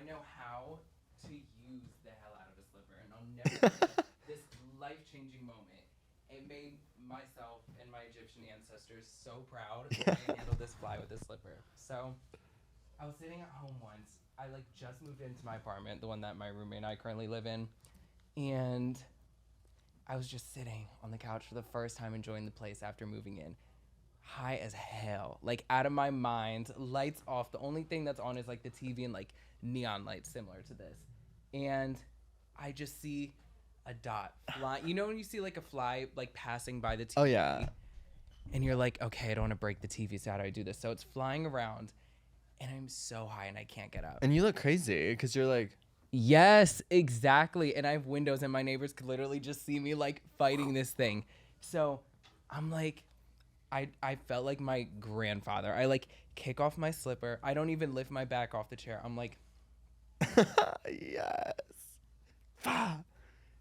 know how to use the hell out of a slipper, and I'll never forget this life-changing moment. It made myself and my Egyptian ancestors so proud that I handled this fly with a slipper. So I was sitting at home once. I like just moved into my apartment, the one that my roommate and I currently live in, and I was just sitting on the couch for the first time enjoying the place after moving in. High as hell, like out of my mind, lights off. The only thing that's on is like the TV and like neon lights similar to this. And I just see a dot fly. You know when you see like a fly like passing by the TV? Oh, yeah. And you're like, okay, I don't want to break the TV, so how do I do this? So it's flying around and I'm so high and I can't get up. And you look crazy because you're like... Yes, exactly. And I have windows and my neighbors could literally just see me like fighting this thing. So I'm like... I felt like my grandfather. I like kick off my slipper. I don't even lift my back off the chair. I'm like, yes.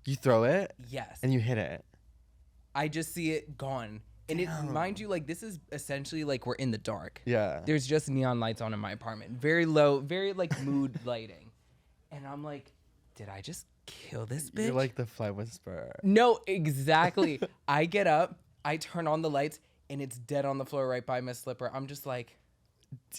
You throw it? yes. And you hit it. I just see it gone. And it, mind you, like this is essentially like we're in the dark. Yeah. There's just neon lights on in my apartment. Very low, very like mood lighting. And I'm like, did I just kill this bitch? You're like the fly whisperer. No, exactly. I get up, I turn on the lights, and it's dead on the floor right by my slipper. I'm just like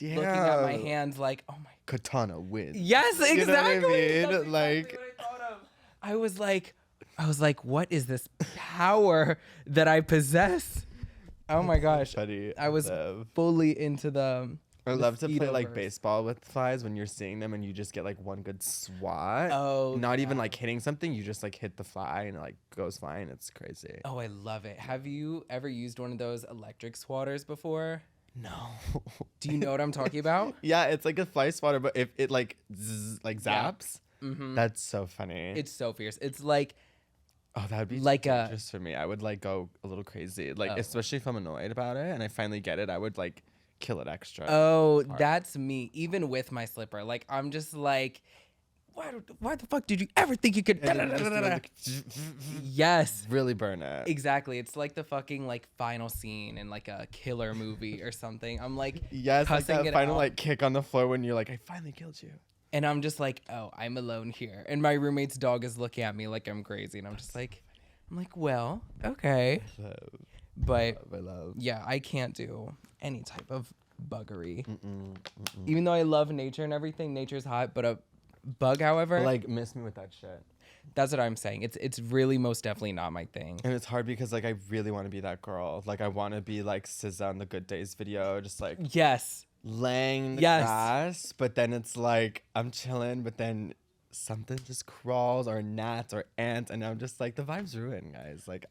Damn. looking at my hands like, oh my. Katana wins. Yes, exactly. You know what I mean? That's exactly Like, what I thought of. I was like, what is this power that I possess? Oh my gosh. Funny. I was fully into I love to play like Speedoverse. baseball with flies when you're seeing them and you just get like one good swat. Oh, Not even yeah. like hitting something, you just like hit the fly and it like goes flying. It's crazy. Oh, I love it. Have you ever used one of those electric swatters before? No. Do you know what I'm talking about? Yeah, it's like a fly swatter, but if it like like Yeah. zaps, Mm-hmm. that's so funny. It's so fierce. It's like, Oh, that would be like a- dangerous for me. I would like go a little crazy. Like Oh. especially if I'm annoyed about it and I finally get it, I would like kill it extra. oh, hard. that's me. Even with my slipper. Like, I'm just like, why the fuck did you ever think you could? And then just, like, Yes. really burn it. Exactly. It's like the fucking like final scene in like a killer movie or something. I'm like, Yes, like cussing that it final out. like kick on the floor when you're like, I finally killed you. and I'm just like, oh, I'm alone here. And my roommate's dog is looking at me like I'm crazy. And I'm just like, well, okay. Love, But I love. yeah, I can't do any type of buggery. Mm-mm, mm-mm. Even though I love nature and everything, nature's hot. But a bug, however, But, like miss me with that shit. that's what I'm saying. It's really most definitely not my thing. And it's hard because like I really want to be that girl. Like I want to be like SZA on the Good Days video, just like Yes. laying in the Yes. grass. But then it's like I'm chilling, but then something just crawls or gnats or ants, and I'm just like the vibe's ruined, guys. Like,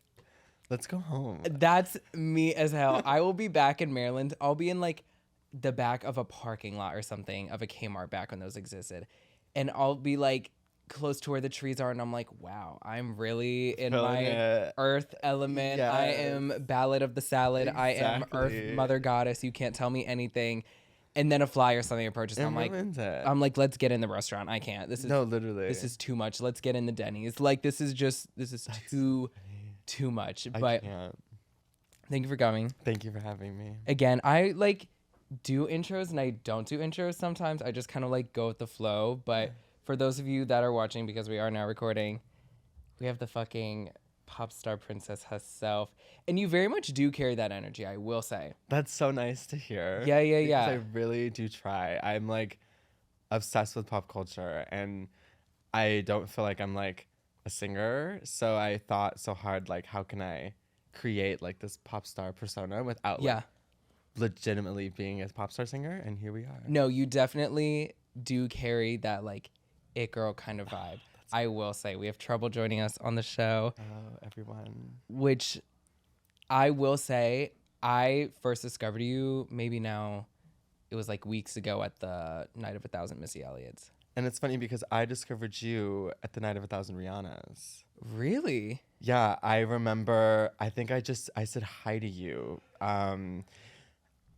let's go home. That's me as hell. I will be back in Maryland. I'll be in like the back of a parking lot or something of a Kmart back when those existed. And I'll be like close to where the trees are. And I'm like, wow, I'm really in Feeling my it. earth element. I Yes. am Ballad of the Salad. I am Earth Exactly. Mother Goddess. You can't tell me anything. And then a fly or something approaches. It I'm like, ruins it. let's get in the restaurant. I can't. This is no, literally. this is too much. Let's get in the Denny's. Like this is too much. I But can't. thank you for coming. Thank you for having me. Again, I like do intros and I don't do intros sometimes. I just kind of like go with the flow. But for those of you that are watching, because we are now recording, we have the fucking pop star princess herself. And you very much do carry that energy, I will say. That's so nice to hear. Yeah, yeah, because yeah. I really do try. I'm like obsessed with pop culture and I don't feel like I'm like a singer. So I thought so hard, like, how can I create like this pop star persona without like, Yeah. legitimately being a pop star singer? And here we are. No, you definitely do carry that like it girl kind of vibe. I will say we have trouble joining us on the show, Oh, everyone. which I will say I first discovered you maybe now it was like weeks ago at the Night of 1,000 Missy Elliott's. And it's funny because I discovered you at the Night of 1,000 Rihanna's. Really? Yeah, I remember. I think I said hi to you.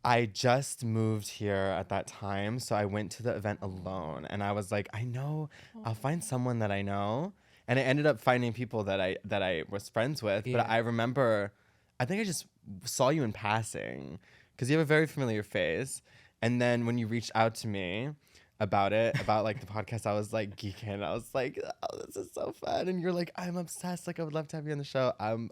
I just moved here at that time, so I went to the event alone, and I was like, I know, I'll find someone that I know, and I ended up finding people that I was friends with. Yeah. But I remember, I think I just saw you in passing, because you have a very familiar face, and then when you reached out to me, about it, about like the podcast, I was like geeking. I was like, oh, this is so fun. And you're like, I'm obsessed. Like I would love to have you on the show. I'm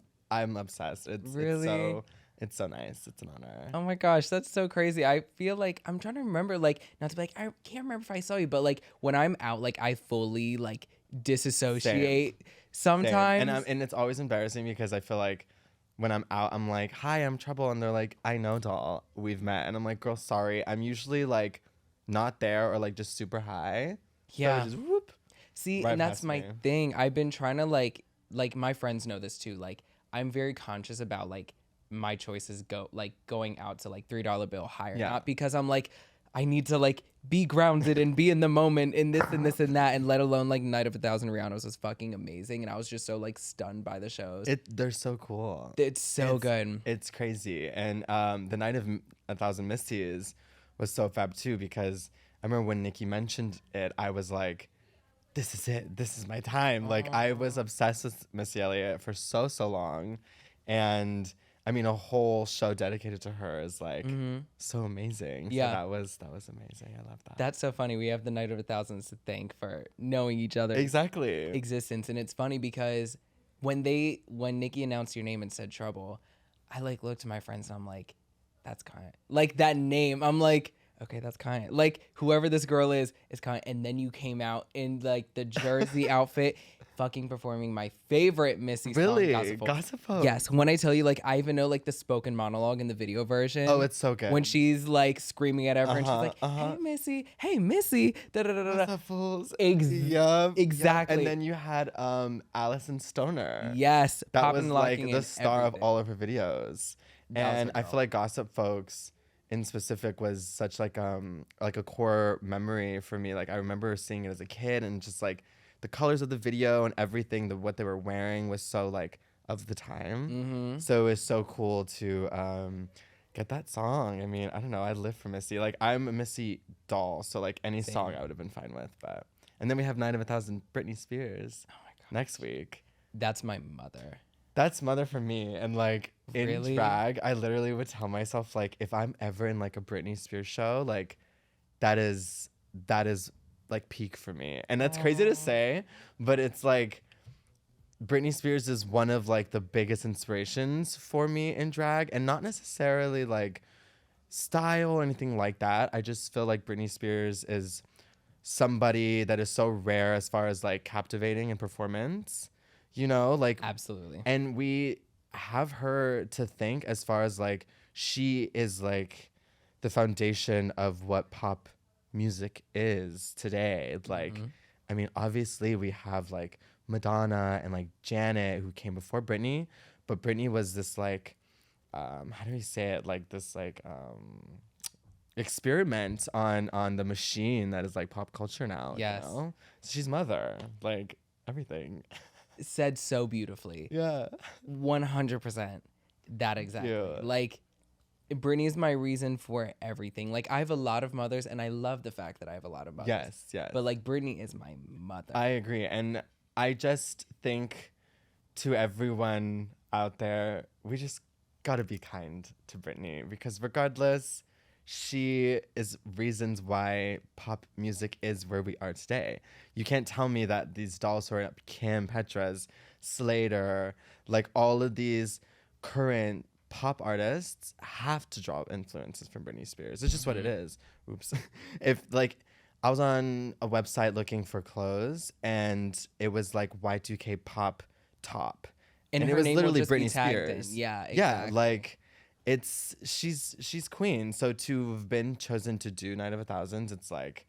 obsessed. Really? It's so nice. It's an honor. Oh my gosh, that's so crazy. I feel like I'm trying to remember, like, not to be like, I can't remember if I saw you, but like when I'm out, like I fully like disassociate Same. sometimes. And it's always embarrassing because I feel like when I'm out, I'm like, hi, I'm Trouble. And they're like, I know, doll. We've met. And I'm like, girl, sorry. I'm usually like not there or like just super high. Yeah. So just whoop. See, right and that's past my me. thing. I've been trying to like my friends know this too. Like I'm very conscious about like my choices going out to like $3 bill higher. Yeah. Not because I'm like I need to like be grounded and be in the moment in this and this and that, and let alone like Night of 1,000 Rihanna's was fucking amazing, and I was just so like stunned by the shows. They're so cool. It's so good. It's crazy. And the Night of 1,000 Misties was so fab too, because I remember when Nikki mentioned it, I was like, this is it. This is my time. Like I was obsessed with Missy Elliott for so long. And I mean, a whole show dedicated to her is like so amazing. Yeah. So that was amazing. I love that. That's so funny. We have the Night of 1,000s to thank for knowing each other. Exactly. Existence. And it's funny because when Nikki announced your name and said Trouble, I like looked at my friends and I'm like, that's kind, like that name, I'm like, okay, that's kind, like whoever this girl is kind. And then you came out in like the jersey outfit, fucking performing my favorite Missy Really? song, Gossip Folk? Yes, when I tell you, like I even know like the spoken monologue in the video version. Oh, it's so good. When she's like screaming at everyone, she's like, hey Missy, da da da da. Gossip Fools. Yup, exactly. And then you had Alison Stoner. Yes, That popping was and like locking the in star of everything. all of her videos. That was And her I girl. feel like Gossip Folks in specific was such like a core memory for me. Like I remember seeing it as a kid, and just like the colors of the video and everything, what they were wearing was so like of the time. Mm-hmm. So it was so cool to get that song. I mean, I don't know. I live for Missy. Like I'm a Missy doll, so like any Same. song I would have been fine with. But and then we have Night of 1,000 Britney Spears Oh my god, next week. that's my mother. That's mother for me. And like in Really? drag, I literally would tell myself like if I'm ever in like a Britney Spears show, like that is like peak for me. And that's crazy to say, but it's like Britney Spears is one of like the biggest inspirations for me in drag, and not necessarily like style or anything like that. I just feel like Britney Spears is somebody that is so rare as far as like captivating in performance, you know, like Absolutely. and we have her to thank as far as like she is like the foundation of what pop music is today. Like, I mean, obviously we have like Madonna and like Janet who came before Britney, but Britney was this like, how do we say it? Like this like experiment on the machine that is like pop culture now. Yes. You know? So she's mother, like everything. Said so beautifully. Yeah. 100%. That exactly. Yeah. Like, Britney is my reason for everything. Like, I have a lot of mothers, and I love the fact that I have a lot of mothers. Yes, yes. But like, Britney is my mother. I agree. And I just think to everyone out there, we just gotta be kind to Britney, because regardless, she is reasons why pop music is where we are today. You can't tell me that these dolls who are up, Kim Petras, Slater, like all of these current pop artists have to draw influences from Britney Spears. It's just what it is. Oops. If like I was on a website looking for clothes, and it was like Y2K pop top. and it her was name will literally just be Britney tagged in. Spears. Yeah, Yeah, exactly. like she's queen. So to have been chosen to do Night of 1,000, it's like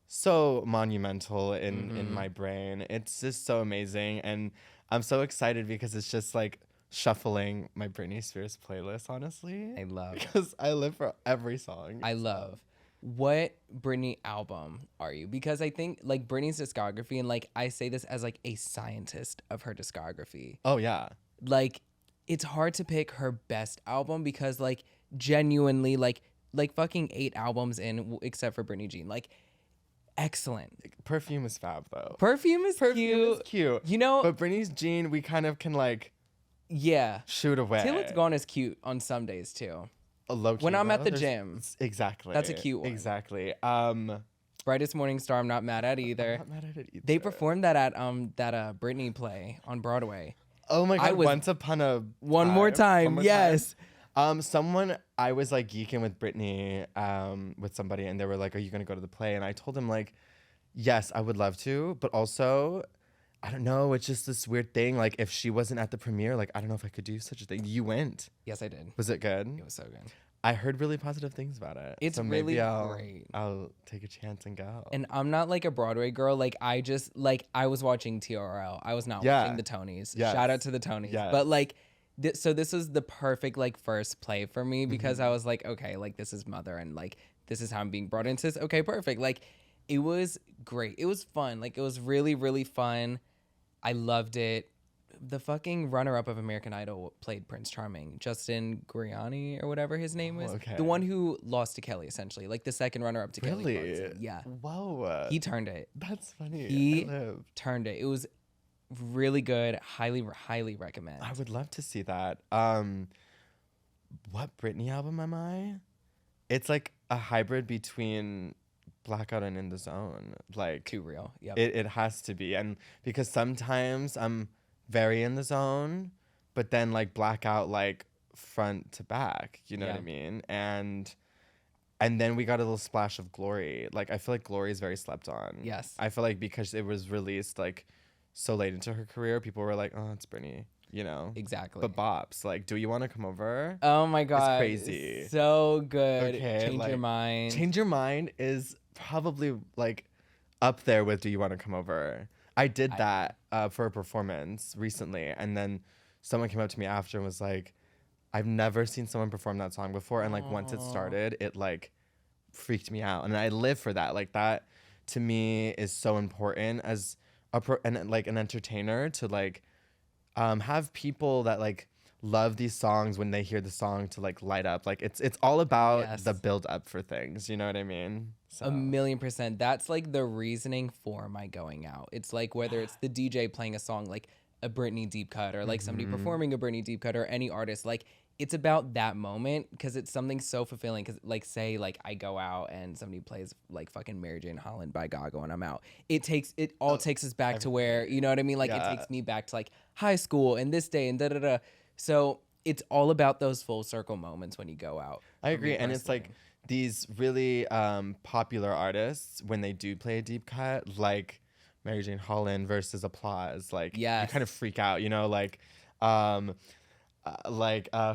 so monumental in my brain. It's just so amazing, and I'm so excited because it's just like shuffling my Britney Spears playlist, honestly. I love. Because I live for every song. I love. What Britney album are you? Because I think like Britney's discography, and like I say this as like a scientist of her discography, Oh yeah. like it's hard to pick her best album because like genuinely like fucking 8 albums in except for Britney Jean, like excellent. Perfume is fab though. Perfume is Perfume cute. is cute. You know, But Britney's Jean, we kind of can like yeah. shoot away. Till It's Gone is cute on some days too. A low key, When I'm at though, the there's- gym. Exactly. That's a cute one. Exactly. Brightest Morning Star, I'm not mad at either. I'm not mad at it either. They performed that at that Britney play on Broadway. Oh my I god! was- Once upon a One more time, yes. Someone I was like geeking with Britney, with somebody, and they were like, "Are you gonna go to the play?" And I told him like, "Yes, I would love to, but also, I don't know. It's just this weird thing. Like, if she wasn't at the premiere, like, I don't know if I could do such a thing." You went. Yes, I did. Was it good? It was so good. I heard really positive things about it. It's so really maybe great. I'll take a chance and go. And I'm not like a Broadway girl. Like I was watching TRL. I was not Yeah. watching the Tonys. Yes. Shout out to the Tonys. Yes. But like, so this was the perfect like first play for me because Mm-hmm. I was like, okay, like this is Mother and like this is how I'm being brought into this. Okay, perfect. Like it was great. It was fun. Like it was really, really fun. I loved it. The fucking runner-up of American Idol played Prince Charming, Justin Guarini or whatever his name was. okay. The one who lost to Kelly, essentially, like the second runner-up to Kelly Really? Clarkson. Yeah, Whoa. he turned it. That's funny. He- I live. Turned it. It was really good. Highly, highly recommend. I would love to see that. What Britney album am I? It's like a hybrid between Blackout and In the Zone. Like Too real. Yep. it has to be. And because sometimes I'm very in the zone, but then like Blackout like front to back, you know what I Yeah. mean? And then we got a little splash of Glory. Like I feel like Glory is very slept on. Yes. I feel like because it was released like so late into her career, people were like, "Oh, it's Britney," you know. Exactly. But bops, like, "Do you want to come over?" Oh my god. crazy. So good. Okay, Change your like, mind. Change Your Mind is probably like up there with "Do You Want to Come Over." I did that for a performance recently, and then someone came up to me after and was like, "I've never seen someone perform that song before," and like once it started, it like freaked me out, and I live for that. Like that to me is so important as and like an entertainer to like have people that like love these songs when they hear the song to like light up. Like it's all about Yes. the build up for things. You know what I mean? So 1,000,000%. That's like the reasoning for my going out. It's like whether it's the DJ playing a song like a Britney deep cut or like somebody performing a Britney deep cut or any artist, like it's about that moment because it's something so fulfilling. Because like say like I go out and somebody plays like fucking Mary Jane Holland by Gaga and I'm out. It all takes us back to where, you know what I mean? Like Yeah. it takes me back to like high school and this day and da da da. So it's all about those full circle moments when you go out. I for me agree, and it's like personally. these really popular artists when they do play a deep cut, like Mary Jane Holland versus Applause. Like you Yes. kind of freak out, you know,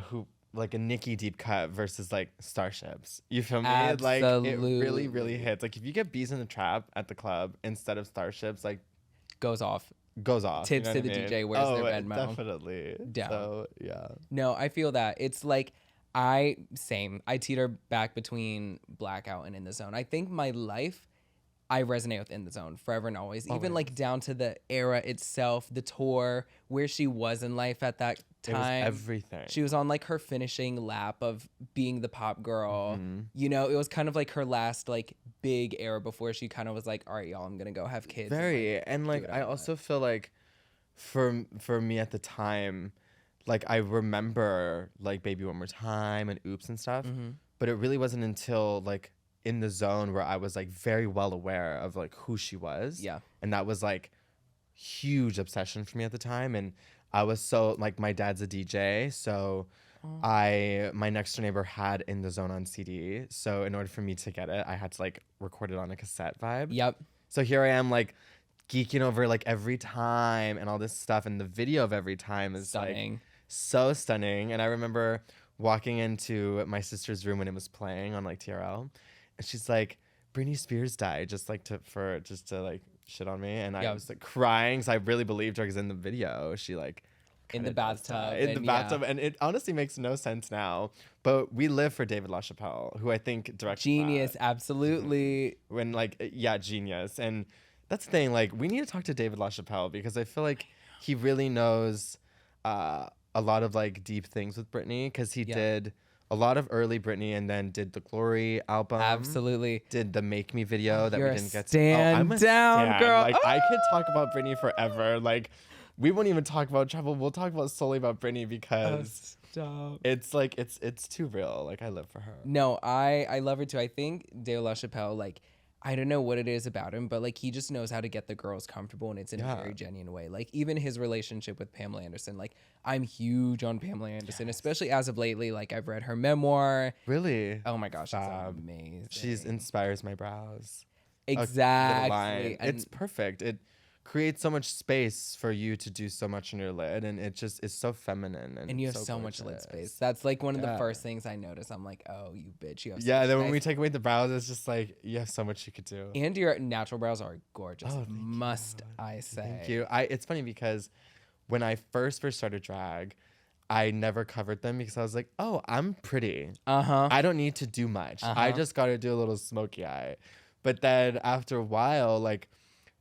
who like a Nicki deep cut versus like Starships. You feel me? Like it really, really hits. Like if you get Bees in the Trap at the club instead of Starships, like goes off. goes off. Tips you know to what the I mean? DJ, where's their Oh, Venmo? definitely. Down. So yeah. No, I feel that. It's like I teeter back between Blackout and In the Zone. I think my life, I resonate with In the Zone forever and always. Even like down to the era itself, the tour, where she was in life at that It was time. everything. She was on like her finishing lap of being the pop girl. Mm-hmm. You know, it was kind of like her last like big era before she kind of was like, all right, y'all, I'm gonna go have kids. Very, and like what I I also feel like for me at the time, like I remember like Baby One More Time and Oops and stuff, Mm-hmm. but it really wasn't until like In the Zone where I was like very well aware of like who she was. Yeah. And that was like huge obsession for me at the time, and I was so like my dad's a DJ, so my next door neighbor had In the Zone on CD, so in order for me to get it, I had to like record it on a cassette vibe. Yep. So here I am like geeking over like Every Time and all this stuff, and the video of Every Time is Stunning. like so stunning. And I remember walking into my sister's room when it was playing on like TRL, and she's like, Britney Spears died, just to like shit on me, and I Yep. was like crying, so I really believed her because in the video she like In the kinda does bathtub, die. In the and yeah. bathtub, and it honestly makes no sense now. But we live for David LaChapelle, who I think directed Genius, that. absolutely. When like yeah, genius. And that's the thing, like we need to talk to David LaChapelle because I feel like he really knows a lot of like deep things with Britney, because he did a lot of early Britney and then did the Glory album. Absolutely. Did the Make Me video that You're we a didn't get to. stand I'm a down, stan. girl. Like I could talk about Britney forever. Like we won't even talk about Trouble. We'll talk about solely about Britney because Stop. it's like it's too real. Like I live for her. No, I love her too. I think De La Chapelle, like, I don't know what it is about him, but like he just knows how to get the girls comfortable, and it's in a very genuine way. Like even his relationship with Pamela Anderson, like I'm huge on Pamela Anderson, especially as of lately. Like I've read her memoir. Really? Oh my gosh, Fab. it's amazing. She's inspires my brows. Exactly. Line. And It's perfect. It creates so much space for you to do so much in your lid, and it just is so feminine and you have so much lid space. That's like one of the first things I notice. I'm like, oh, you bitch, you have. Yeah. such Then when nice- we take away the brows, it's just like you have so much you could do. and your natural brows are gorgeous. Oh, thank Must you. I say? Thank you. It's funny because when I first started drag, I never covered them because I was like, oh, I'm pretty. I don't need to do much. I just got to do a little smoky eye. But then after a while, like,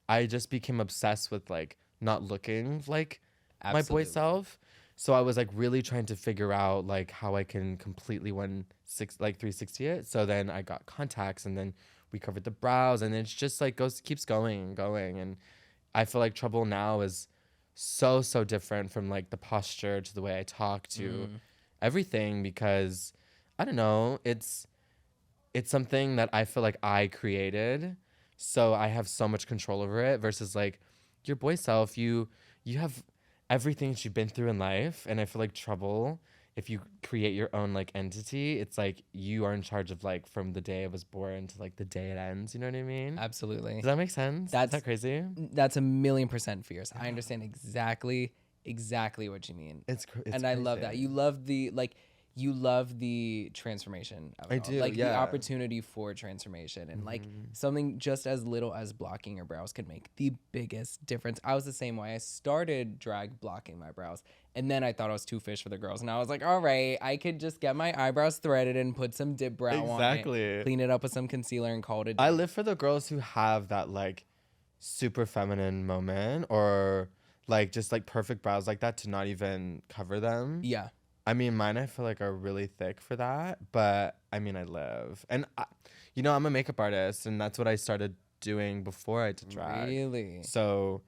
I just became obsessed with like not looking like my boy self. So I was like really trying to figure out like how I can completely 360 it. So then I got contacts, and then we covered the brows, and it's just like keeps going and going. And I feel like Trouble now is so different from like the posture to the way I talk to everything, because I don't know, it's something that I feel like I created, so I have so much control over it, versus like your boy self, you have everything that you've been through in life. And I feel like Trouble, if you create your own like entity, it's like you are in charge of like from the day I was born to like the day it ends. You know what I mean? Absolutely. Does that make sense? Is that crazy? That's 1,000,000% fierce. I understand exactly what you mean. It's and I love that. You love the transformation of it I all. do, Like the yeah. opportunity for transformation, and like something just as little as blocking your brows could make the biggest difference. I was the same way. I started drag blocking my brows, and then I thought I was too fish for the girls, and I was like, all right, I could just get my eyebrows threaded and put some dip brow on it, clean it up with some concealer, and call it a day. I live for the girls who have that like super feminine moment, or like just like perfect brows like that to not even cover them. Yeah. I mean, mine I feel like are really thick for that, but I mean, I live. And, I'm a makeup artist, and that's what I started doing before I did drag. Really? So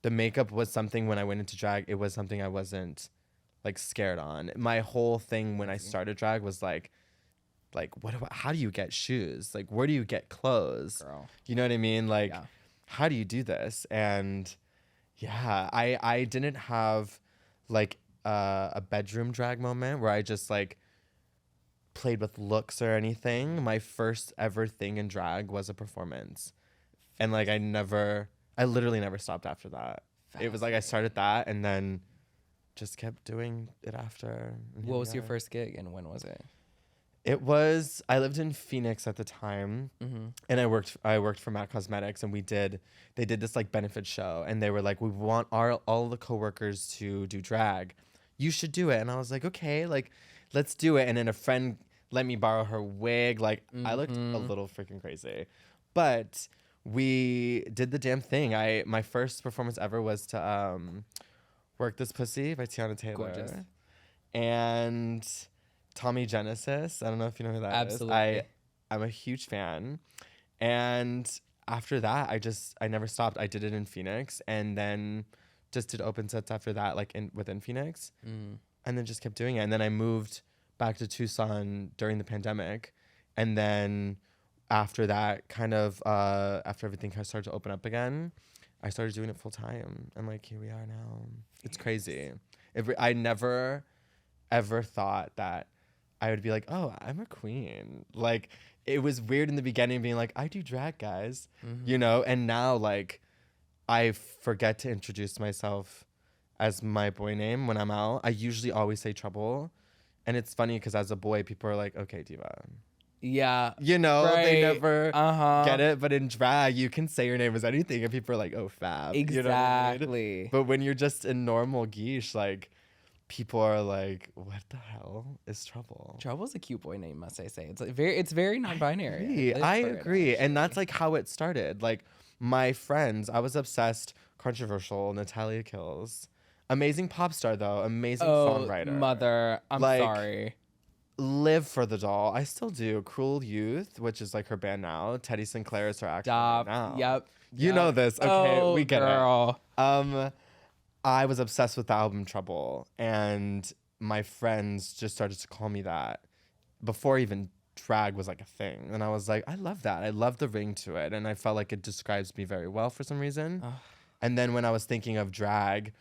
the makeup was something when I went into drag, it was something I wasn't like scared on. My whole thing when I started drag was like how do you get shoes? Like, where do you get clothes? Girl. You know what I mean? Like, how do you do this? And yeah, I didn't have like a bedroom drag moment where I just like played with looks or anything. My first ever thing in drag was a performance, and like I literally never stopped after that. It was like I started that and then just kept doing it after. What was your first gig, and when was it? I lived in Phoenix at the time, and I worked for MAC Cosmetics, and they did this like benefit show, and they were like, we want all the coworkers to do drag. You should do it. And I was like, okay, like, let's do it. And then a friend let me borrow her wig. Like, I looked a little freaking crazy. But we did the damn thing. My first performance ever was to Work This Pussy by Tiana Taylor. Gorgeous. And Tommy Genesis. I don't know if you know who that is. Absolutely. I'm a huge fan. And after that, I never stopped. I did it in Phoenix, and then just did open sets after that, like within Phoenix, and then just kept doing it. And then I moved back to Tucson during the pandemic, and then after that, kind of after everything kind of started to open up again, I started doing it full time, and like here we are now. It's crazy. I never ever thought that I would be like, oh, I'm a queen. Like, it was weird in the beginning being like, I do drag, guys, and now like I forget to introduce myself as my boy name when I'm out. I usually always say Trouble. And it's funny because as a boy, people are like, okay, diva. Yeah. They right. never get it. But in drag, you can say your name as anything, and people are like, oh, fab. Exactly. You know what I mean? But when you're just in normal geesh, like, people are like, what the hell is Trouble? Trouble's a cute boy name, must I say. It's very non-binary. I agree. And that's like how it started. Like, my friends, I was obsessed. Controversial. Natalia kills. Amazing pop star though. Amazing songwriter. Mother, I'm sorry. Live for the doll. I still do. Cruel Youth, which is like her band now. Teddy Sinclair is her actor now. Yep. You know this. Okay, we get girl. it. I was obsessed with the album Trouble, and my friends just started to call me that before even drag was like a thing. And I was like, I love that. I love the ring to it. And I felt like it describes me very well for some reason. Ugh. And then when I was thinking of drag,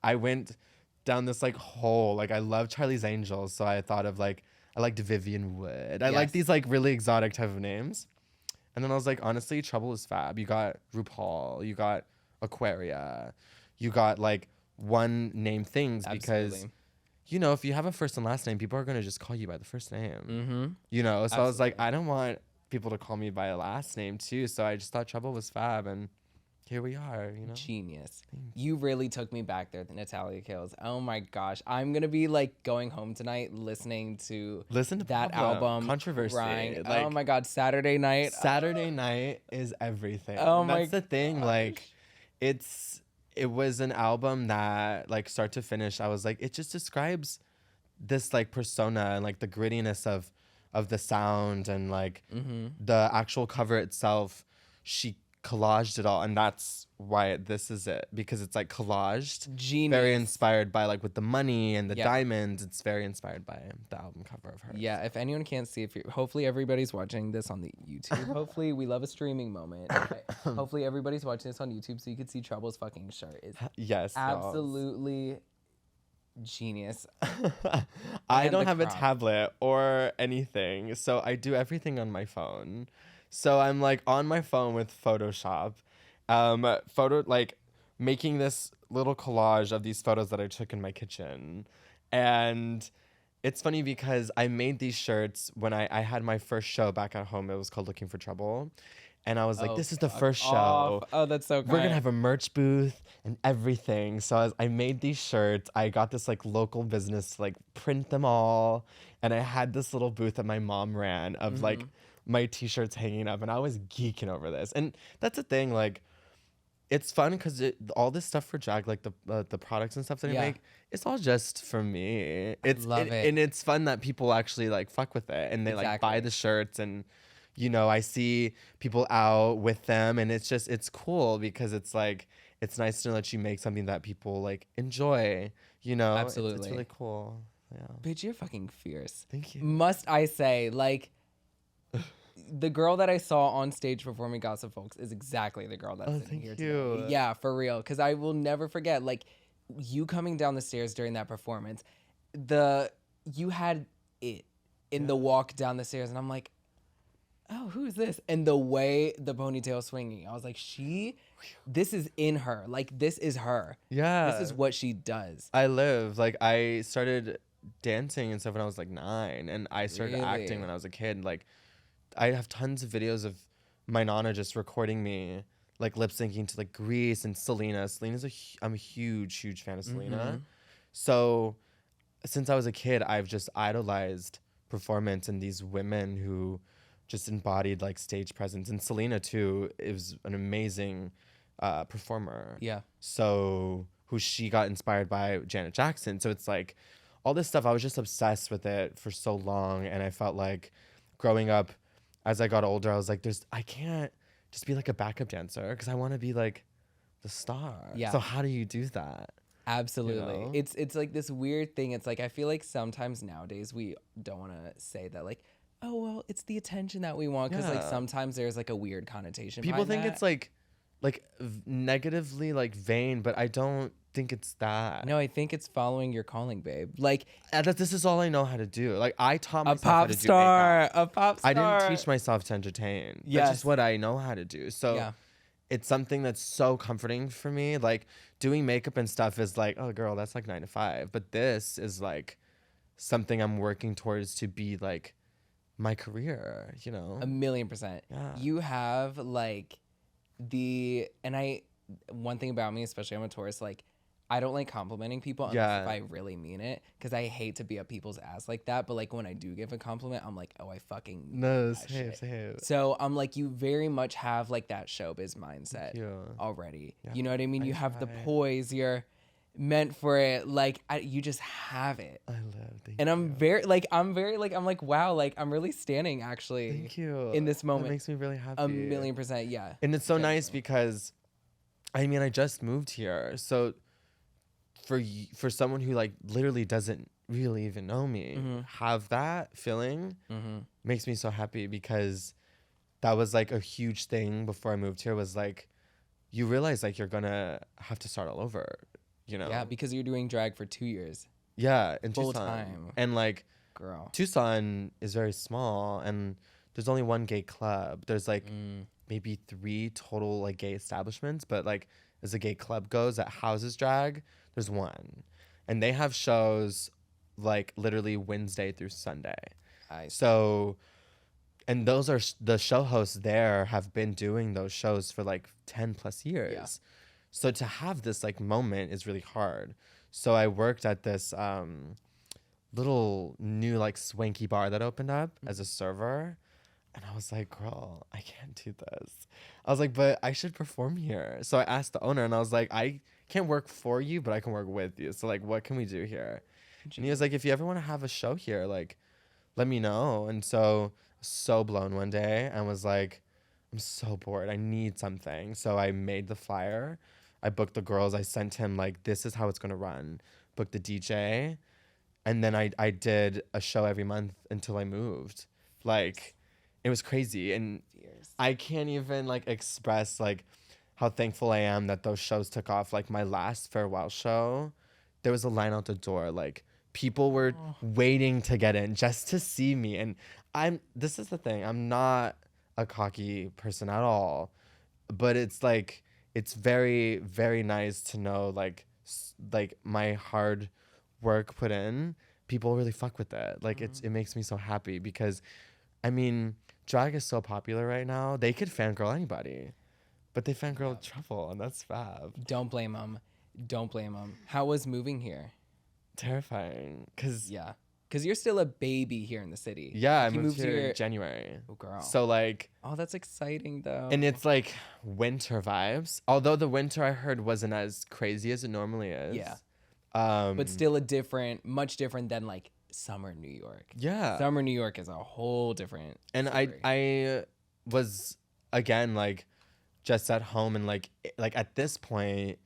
I went down this like hole. Like I love Charlie's Angels. So I thought of like, I liked Vivian Wood. I like Yes. these like really exotic type of names. And then I was like, honestly, Trouble is fab. You got RuPaul, you got Aquaria, you got like one name things because, Absolutely. you know, if you have a first and last name, people are going to just call you by the first name, Mm-hmm. you know? So I was like, Absolutely. I don't want people to call me by a last name too. So I just thought Trouble was fab. And here we are, you know? Genius. You really took me back there, the Natalia Kills. Oh my gosh. I'm going to be like going home tonight listening to Listen to that Pablo. album. Controversy. Crying. Like, oh my God. Saturday night. Saturday night is everything. Oh my That's the thing. gosh. Like, it was an album that, like, start to finish, I was like, it just describes this like persona and like the grittiness of the sound and like Mm-hmm. the actual cover itself. She collaged it all, and that's why this is it, because it's like collaged. Genius. Very inspired by like with the money and the Yeah. diamonds. It's very inspired by the album cover of hers. Yeah, if anyone can't see, hopefully everybody's watching this on the YouTube. Hopefully, we love a streaming moment. Okay? Hopefully everybody's watching this on YouTube so you can see Trouble's fucking shirt. It's Yes. dolls. absolutely genius. I And don't the have a crop. tablet or anything, so I do everything on my phone. So I'm like on my phone with Photoshop, like making this little collage of these photos that I took in my kitchen. And it's funny because I made these shirts when I had my first show back at home. It was called Looking for Trouble. And I was like, Oh, this is the fuck first show. off. Oh, that's so We're kind. gonna have a merch booth and everything. So I made these shirts. I got this like local business to like print them all, and I had this little booth that my mom ran of like my t-shirts hanging up, and I was geeking over this. And that's the thing, like, it's fun because all this stuff for drag, like the products and stuff that I Yeah. make, it's all just for me. It's love it. and it's fun that people actually like fuck with it and they like buy Exactly. the shirts, and you know, I see people out with them, and it's cool because it's like it's nice to know that you make something that people like enjoy. You know, it's Absolutely. really cool. Yeah, Bitch, you're fucking fierce. thank you. Must I say, like, the girl that I saw on stage performing Gossip Folks is exactly the girl that's Oh, sitting thank here you. today. Yeah, for real. Because I will never forget, like, you coming down the stairs during that performance. You had it in the walk down the stairs, and I'm like, oh, who is this? And the way the ponytail swinging, I was like, this is in her. Like, this is her. Yeah, This is what she does. I started dancing and stuff when I was like 9, and I started Really? acting when I was a kid. Like, I have tons of videos of my nana just recording me like lip syncing to like Grease and Selena. I'm a huge fan of Selena. So since I was a kid, I've just idolized performance and these women who just embodied like stage presence. And Selena too is an amazing performer. Yeah. So who she got inspired by Janet Jackson. So it's like all this stuff, I was just obsessed with it for so long. And I felt like growing up, as I got older, I was like, I can't just be like a backup dancer because I want to be like the star. Yeah. So how do you do that? Absolutely. know? It's like this weird thing. It's like I feel like sometimes nowadays we don't want to say that, like, oh well, it's the attention that we want, because like Yeah. sometimes there's like a weird connotation. People behind think that. it's like negatively like vain, but I don't think it's that. No, I think it's following your calling, babe. Like This is all I know how to do. Like I taught a myself how pop to do star, makeup. a pop star. I didn't teach myself to entertain. That's Yes. just what I know how to do. So Yeah. it's something that's so comforting for me. Like doing makeup and stuff is like, oh girl, that's like 9 to 5. But this is like something I'm working towards to be like my career, you know? 1,000,000%. Yeah. You have like one thing about me, especially I'm a Taurus, like I don't like complimenting people unless Yeah. if I really mean it, because I hate to be up people's ass like that. But like when I do give a compliment, I'm like, oh, I fucking No, mean that shit. same. So I'm like, you very much have like that showbiz mindset you. already. Yeah, You know what I mean? I You have the try. poise. You're meant for it. Like you just have it. I love. And I'm very like I'm like wow, like I'm really standing actually. Thank you. in this That moment. makes me really happy. 1,000,000%, yeah. And it's so nice Definitely. because, I mean, I just moved here, so for someone who like literally doesn't really even know me have that feeling makes me so happy, because that was like a huge thing before I moved here, was like you realize like you're gonna have to start all over, you know? Yeah, because you're doing drag for 2 years. Yeah, in Full Tucson. time. And like Girl. Tucson is very small, and there's only one gay club. There's like maybe 3 total like gay establishments, but like as a gay club goes that houses drag, there's one. And they have shows like literally Wednesday through Sunday. So, and those are the show hosts there have been doing those shows for like 10 plus years. Yeah. So to have this like moment is really hard. So I worked at this little new like swanky bar that opened up as a server. And I was like, girl, I can't do this. I was like, but I should perform here. So I asked the owner, and I was like, I can't work for you, but I can work with you. So like, what can we do here? And he was like, if you ever want to have a show here, like, let me know. And so blown one day, and was like, I'm so bored. I need something. So I made the flyer. I booked the girls. I sent him like, this is how it's gonna run. Booked the DJ, and then I did a show every month until I moved. Like, it was crazy, and I can't even like express like how thankful I am that those shows took off. Like my last farewell show, there was a line out the door. Like people were waiting to get in just to see me. And this is the thing, I'm not a cocky person at all, but it's like, it's very, very nice to know like my hard work put in, people really fuck with it. Like it makes me so happy, because I mean, drag is so popular right now. They could fangirl anybody, but they fangirl Trouble, and that's fab. Don't blame them. Don't blame them. How was moving here? Terrifying, cause Because you're still a baby here in the city. I Like, you moved here in January. Oh, girl. So like, Oh, that's exciting though. and it's like winter vibes. Although the winter I heard wasn't as crazy as it normally is. Yeah. But but still much different than like summer New York. Yeah. Summer New York is a whole different And story. I was again like just at home, and like at this point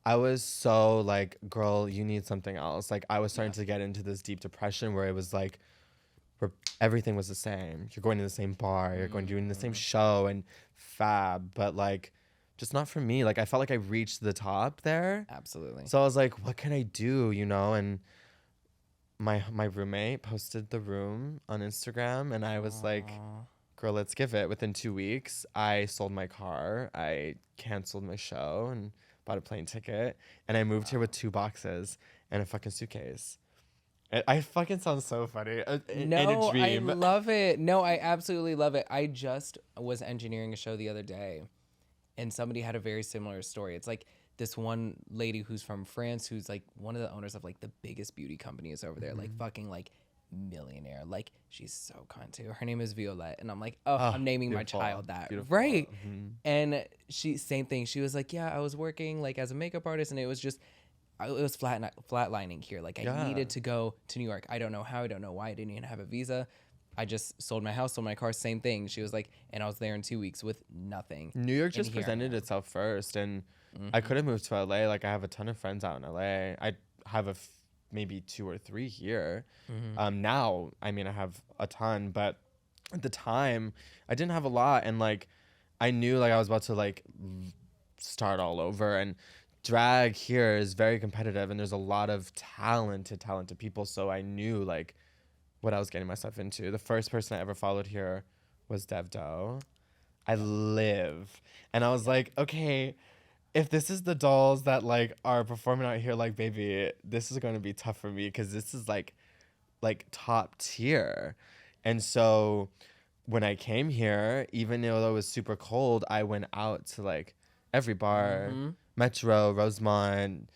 I was so like, girl, you need something else. Like I was starting to get into this deep depression where it was like, where everything was the same. You're going to the same bar, you're going doing the same show and fab, but like just not for me. Like I felt like I reached the top there. Absolutely. So I was like, what can I do, you know? And my roommate posted the room on Instagram, and I was like, girl, let's give it. Within 2 weeks, I sold my car, I canceled my show and bought a plane ticket, and I moved here with 2 boxes and a fucking suitcase. I fucking sound so funny. In a dream. I love it. No, I absolutely love it. I just was engineering a show the other day, and somebody had a very similar story. It's like this one lady who's from France, who's like one of the owners of like the biggest beauty companies over there, like fucking like millionaire. Like she's so kind too. Her name is Violette, and I'm like, I'm naming beautiful. my child that. Beautiful. Right. And she, same thing. She was like, yeah, I was working like as a makeup artist, and it was just, it was flatlining here. Like I needed to go to New York. I don't know how. I don't know why. I didn't even have a visa. I just sold my house, sold my car. Same thing. She was like, and I was there in 2 weeks with nothing. New York just here I presented am. itself first, and I could have moved to LA. Like I have a ton of friends out in LA. I have maybe 2 or 3 here. Now, I mean, I have a ton, but at the time, I didn't have a lot, and like, I knew like I was about to like start all over, and drag here is very competitive, and there's a lot of talented people. So I knew like what I was getting myself into. The first person I ever followed here was Dev Doe. I live, and I was like, okay, if this is the dolls that like are performing out here, like, baby, this is going to be tough for me, because this is like top tier. And so when I came here, even though it was super cold, I went out to like every bar, Metro, Rosemont,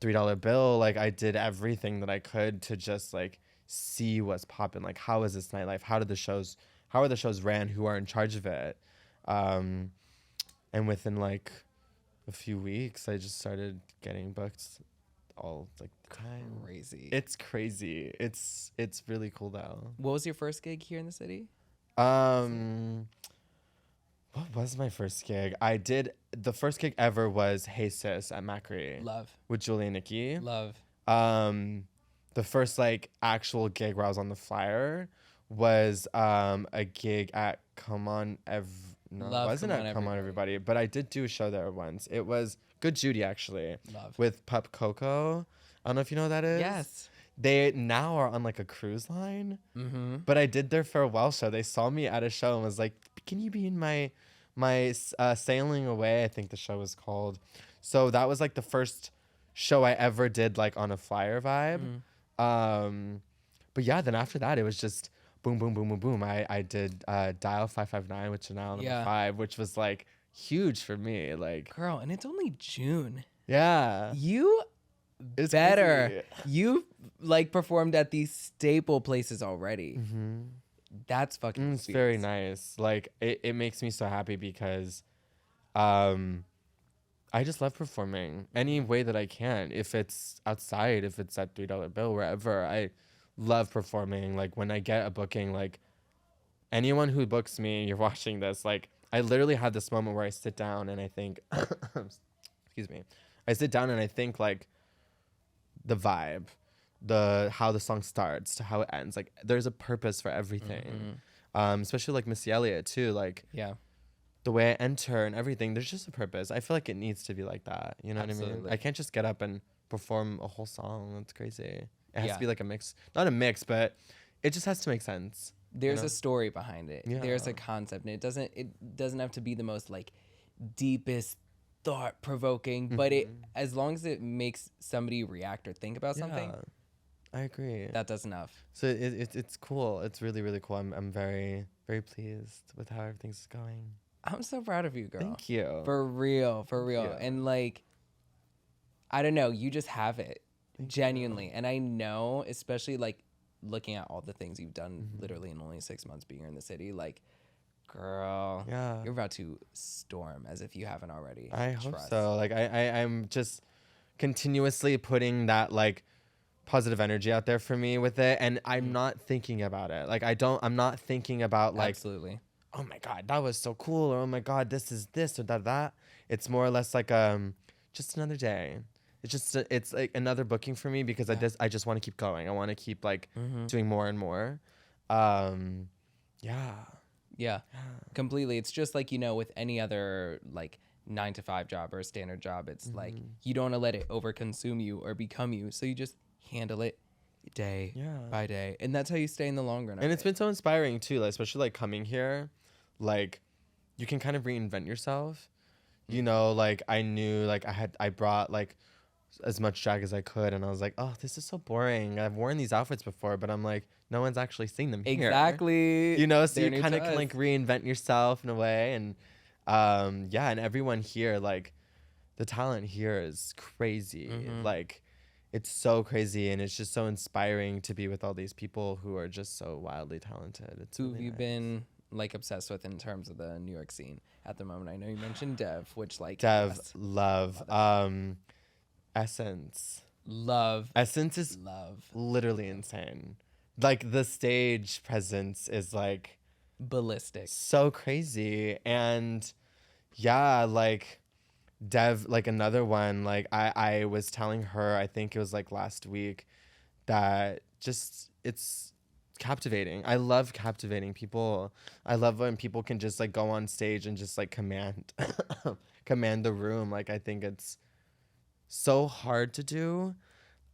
$3 bill. Like I did everything that I could to just like see what's popping. Like, how is this nightlife? How are the shows ran? Who are in charge of it? And within like a few weeks, I just started getting booked all like the time. Crazy. It's crazy. It's really cool though. What was your first gig here in the city? What was my first gig? The first gig ever was Hey Sis at Macri. Love. With Julie and Nikki. Love. The the first like actual gig where I was on the flyer was a gig at no, it Love wasn't Come On at Come On Everybody. Everybody, but I did do a show there once. It was Good Judy actually, Love. with Pup Coco. I don't know if you know who that is. Yes. They now are on like a cruise line. Mm-hmm. But I did their farewell show. They saw me at a show and was like, "Can you be in my Sailing Away?" I think the show was called. So that was like the first show I ever did like on a flyer vibe. But yeah, then after that it was just boom, boom, boom, boom, boom. I did Dial 559, which is now number Yeah. 5, which was like huge for me. Like, Girl, and it's only June. yeah, You it's better. crazy. You like performed at these staple places already. That's fucking It's sweet. very nice. Like it makes me so happy because I just love performing any way that I can. If it's outside, if it's at $3 Bill, wherever, I love performing. Like when I get a booking, like anyone who books me, you're watching this, like I literally had this moment where I sit down and I think, excuse me, I sit down and I think like the vibe, how the song starts to how it ends. Like there's a purpose for everything. Especially like Missy Elliott too. Like Yeah. the way I enter and everything, there's just a purpose. I feel like it needs to be like that. You know what I mean? Absolutely. I can't just get up and perform a whole song. That's crazy. It has Yeah. to be like a mix. Not a mix, but it just has to make sense. There's know? a story behind it. There's a Yeah. concept, and it doesn't have to be the most like deepest thought provoking, but it as long as it makes somebody react or think about something, Yeah, I agree. that does enough. So it's cool. It's really, really cool. I'm very, very pleased with how everything's going. I'm so proud of you, girl. Thank you. For real, for real. you. And like, I don't know, you just have it. Genuinely. And I know, especially like looking at all the things you've done literally in only 6 months being here in the city, like, girl, Yeah. you're about to storm as if you haven't already. I hope Trust. so. Like I'm just continuously putting that like positive energy out there for me with it, and I'm not thinking about it. Like I'm not thinking about like, Absolutely. oh my god, that was so cool, or oh my god, this is this or that. It's more or less like just another day. It's just it's like another booking for me because I just want to keep going. I want to keep like doing more and more. Yeah. Yeah, completely. It's just like, with any other like 9 to 5 job or a standard job, it's like you don't want to let it overconsume you or become you. So you just handle it day by day. And that's how you stay in the long run. And it's been so inspiring too, like, especially like coming here, like you can kind of reinvent yourself. You know, like I knew like I brought like as much drag as I could, and I was like, oh, this is so boring. I've worn these outfits before, but I'm like, no one's actually seen them here. Exactly. You know, so They're you new kind of to can us. like reinvent yourself in a way, and yeah, and everyone here, like the talent here is crazy. Like it's so crazy, and it's just so inspiring to be with all these people who are just so wildly talented. It's Who have really you nice. been like obsessed with in terms of the New York scene at the moment? I know you mentioned Dev, which like Dev, yes, love, Essence. love, Essence is love, literally insane. Like the stage presence is like ballistic. so crazy, and yeah, like Dev, like another one, like I was telling her, I think it was like last week, that just it's captivating. I love captivating people. I love when people can just like go on stage and just like command command the room. Like I think it's so hard to do,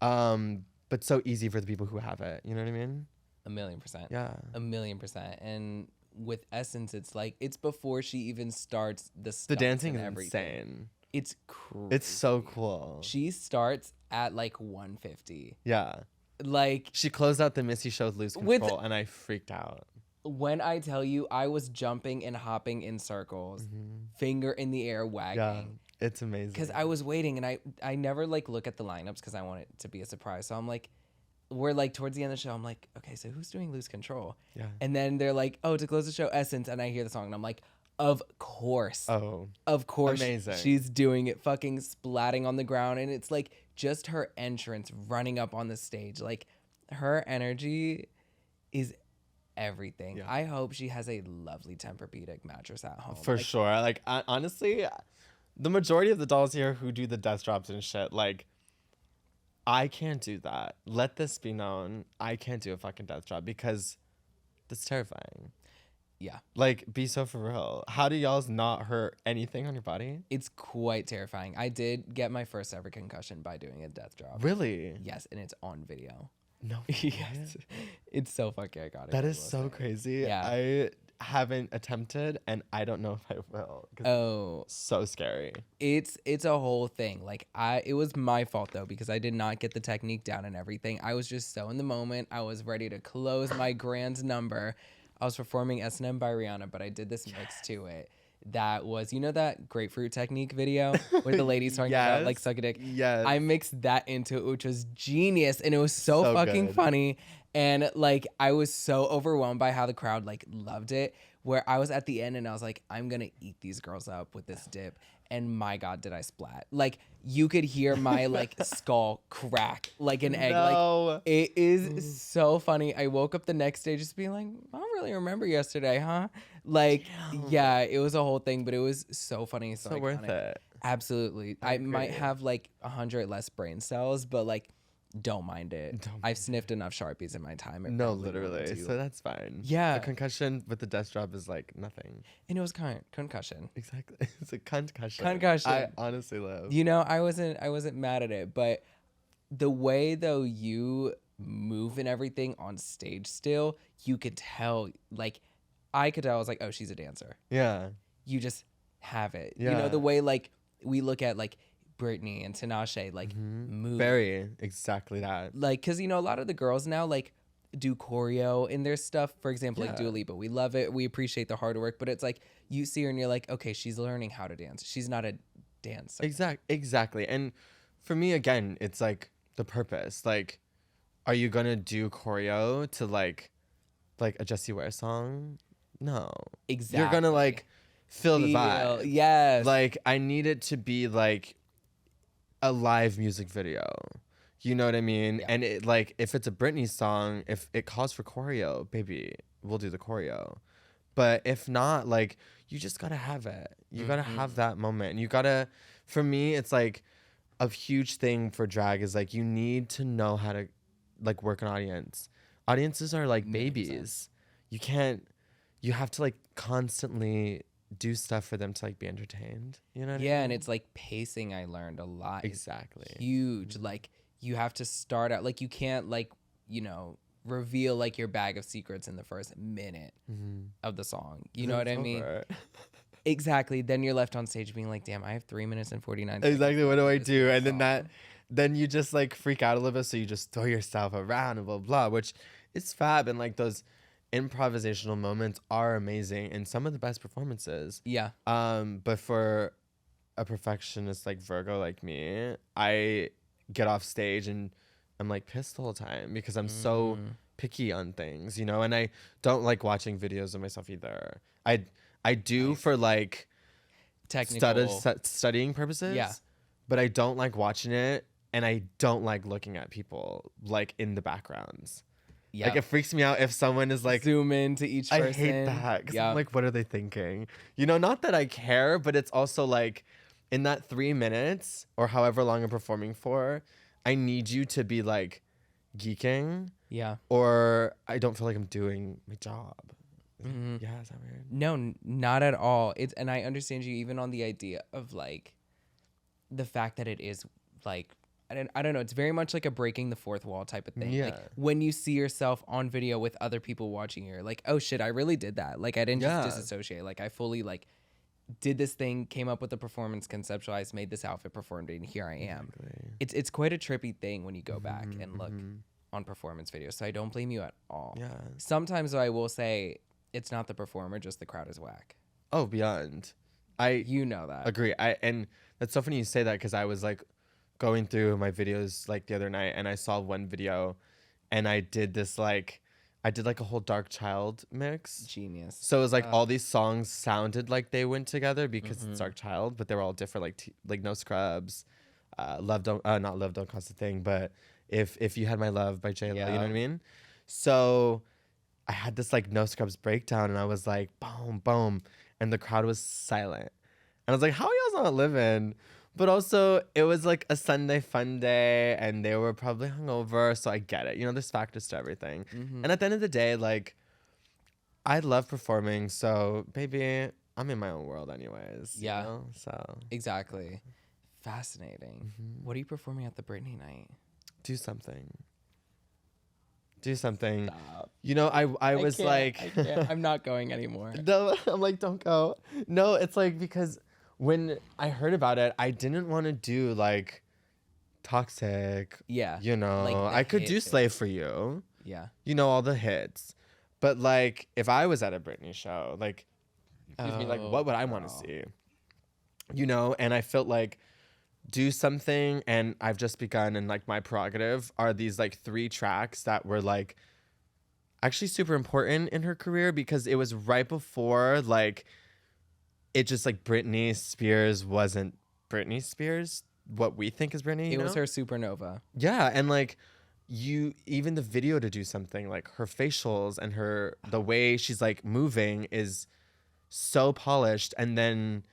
but so easy for the people who have it. You know what I mean? 1,000,000%. Yeah. 1,000,000%. And with Essence, it's like it's before she even starts the The stunts dancing and is everything. insane. It's crazy. It's so cool. She starts at like 150. Yeah. Like She closed out the Missy show with Lose With- Control, and I freaked out. when I tell you, I was jumping and hopping in circles, finger in the air wagging. Yeah. It's amazing. Because I was waiting, and I never like look at the lineups because I want it to be a surprise. So I'm like, we're like towards the end of the show. I'm like, okay, so who's doing Lose Control? Yeah. And then they're like, oh, to close the show, Essence, and I hear the song, and I'm like, of course, Oh. of course, Amazing. she's doing it, fucking splatting on the ground, and it's like just her entrance, running up on the stage, like her energy is everything. Yeah. I hope she has a lovely Tempur-Pedic mattress at home. For Like, sure. Like honestly, the majority of the dolls here who do the death drops and shit, like I can't do that. Let this be known. I can't do a fucking death drop because that's terrifying. Yeah. Like, be so for real. How do y'all's not hurt anything on your body? It's quite terrifying. I did get my first ever concussion by doing a death drop. Really? Yes, and it's on video. No. Yes. It's so fucking iconic. That I is will so say. crazy. Yeah. I haven't attempted, and I don't know if I will. 'Cause Oh, it's so scary. it's a whole thing. Like it was my fault though because I did not get the technique down and everything. I was just so in the moment. I was ready to close my grand number. I was performing S&M by Rihanna, but I did this mix to it. That was, you know, that grapefruit technique video where the lady's talking about like suck a dick. Yes. I mixed that into it, which was genius, and it was so fucking good. funny. And like I was so overwhelmed by how the crowd like loved it. Where I was at the end and I was like, I'm gonna eat these girls up with this dip. And my God, did I splat? Like you could hear my like skull crack like an egg. No. Like it is so funny. I woke up the next day just being like, I don't really remember yesterday, huh? Like, yeah, it was a whole thing, but it was so funny. So worth iconic. it. Absolutely. I might have like 100 less brain cells, but like, don't mind it. I've sniffed enough Sharpies in my time. It No, probably won't literally. do. So that's fine. Yeah. A concussion with the death drop is like nothing. And it was concussion. Exactly. It's a concussion. Concussion. I honestly love. You know, I wasn't mad at it, but the way though you move and everything on stage still, you could tell, like, I could tell I was like, oh, she's a dancer. Yeah. You just have it. You Yeah. know, the way like we look at like Britney and Tinashe, like move. Very exactly that. Like, cause you know, a lot of the girls now like do choreo in their stuff. For example, like Yeah. Dua Lipa, we love it. We appreciate the hard work, but it's like you see her and you're like, okay, she's learning how to dance. She's not a dancer. Exactly. And for me, again, it's like the purpose. Like, are you gonna do choreo to like a Jessie Ware song? No. Exactly. You're gonna like feel the vibe. Yes. Like, I need it to be like a live music video. You know what I mean? Yeah. And it like if it's a Britney song, if it calls for choreo, baby, we'll do the choreo. But if not, like you just gotta have it. You gotta have that moment. And you gotta, for me, it's like a huge thing for drag is like you need to know how to like work an audience. Audiences are like babies. You have to like constantly do stuff for them to like be entertained. You know what I mean? Yeah, and it's like pacing. I learned a lot. is Exactly. huge. Like you have to start out. Like you can't like reveal like your bag of secrets in the first minute of the song. You know what I mean? Over. Exactly. Then you're left on stage being like, damn, I have 3 minutes and 49 seconds. Exactly. What do I do? And song. then you just like freak out a little bit. So you just throw yourself around and blah, blah, which is fab. And like those improvisational moments are amazing and some of the best performances. Yeah. But for a perfectionist like Virgo like me, I get off stage and I'm like pissed the whole time because I'm so picky on things, you know, and I don't like watching videos of myself either. I do for like Technical. studying purposes. Yeah. But I don't like watching it and I don't like looking at people like in the backgrounds. Yeah. Like it freaks me out if someone is like zoom into each person. I hate that because Yeah. I'm like, what are they thinking? You know, not that I care, but it's also like in that 3 minutes or however long I'm performing for, I need you to be like geeking Yeah. or I don't feel like I'm doing my job. Mhm. Yeah, is that weird? No, not at all. And I understand you even on the idea of like the fact that it is like I don't know. It's very much like a breaking the fourth wall type of thing. Yeah. Like when you see yourself on video with other people watching, you're like, oh shit, I really did that. Like I didn't Yeah. just disassociate. Like I fully like did this thing, came up with a performance, conceptualized, made this outfit, performed it, and here I am. Exactly. It's quite a trippy thing when you go back and look on performance videos. So I don't blame you at all. Yeah. Sometimes though, I will say it's not the performer, just the crowd is whack. Oh, beyond. You know that. Agree. And that's so funny you say that because I was like going through my videos like the other night and I saw one video and I did like a whole Dark Child mix. Genius. So it was like all these songs sounded like they went together because it's Dark Child, but they were all different, like No Scrubs, not Love Don't Cost a Thing, but if You Had My Love by J Lo, you know what I mean? So I had this like No Scrubs breakdown and I was like boom, boom, and the crowd was silent. And I was like, how are y'all not living? But also, it was like a Sunday fun day, and they were probably hungover, so I get it. You know, there's factors to everything. Mm-hmm. And at the end of the day, like, I love performing, so baby, I'm in my own world anyways. Yeah. You know? So Exactly. Fascinating. What are you performing at the Britney night? do something. Do something. Stop. You know, I was can't, like, I can't. I'm not going anymore. no, I'm like, don't go. No, it's like because when I heard about it, I didn't want to do like toxic. Yeah. You know, Like the I could do hit Slave for You. Yeah. You know, all the hits. But like, if I was at a Britney show, like, excuse me, like, what would I want to girl. see? You know, and I felt like do something, and I've just begun, and like my prerogative are these like 3 tracks that were like actually super important in her career because it was right before like it just like Britney Spears wasn't Britney Spears, what we think is Britney. It you was know? her supernova. Yeah, and like you even the video to do something like her facials and her the way she's like moving is so polished, and then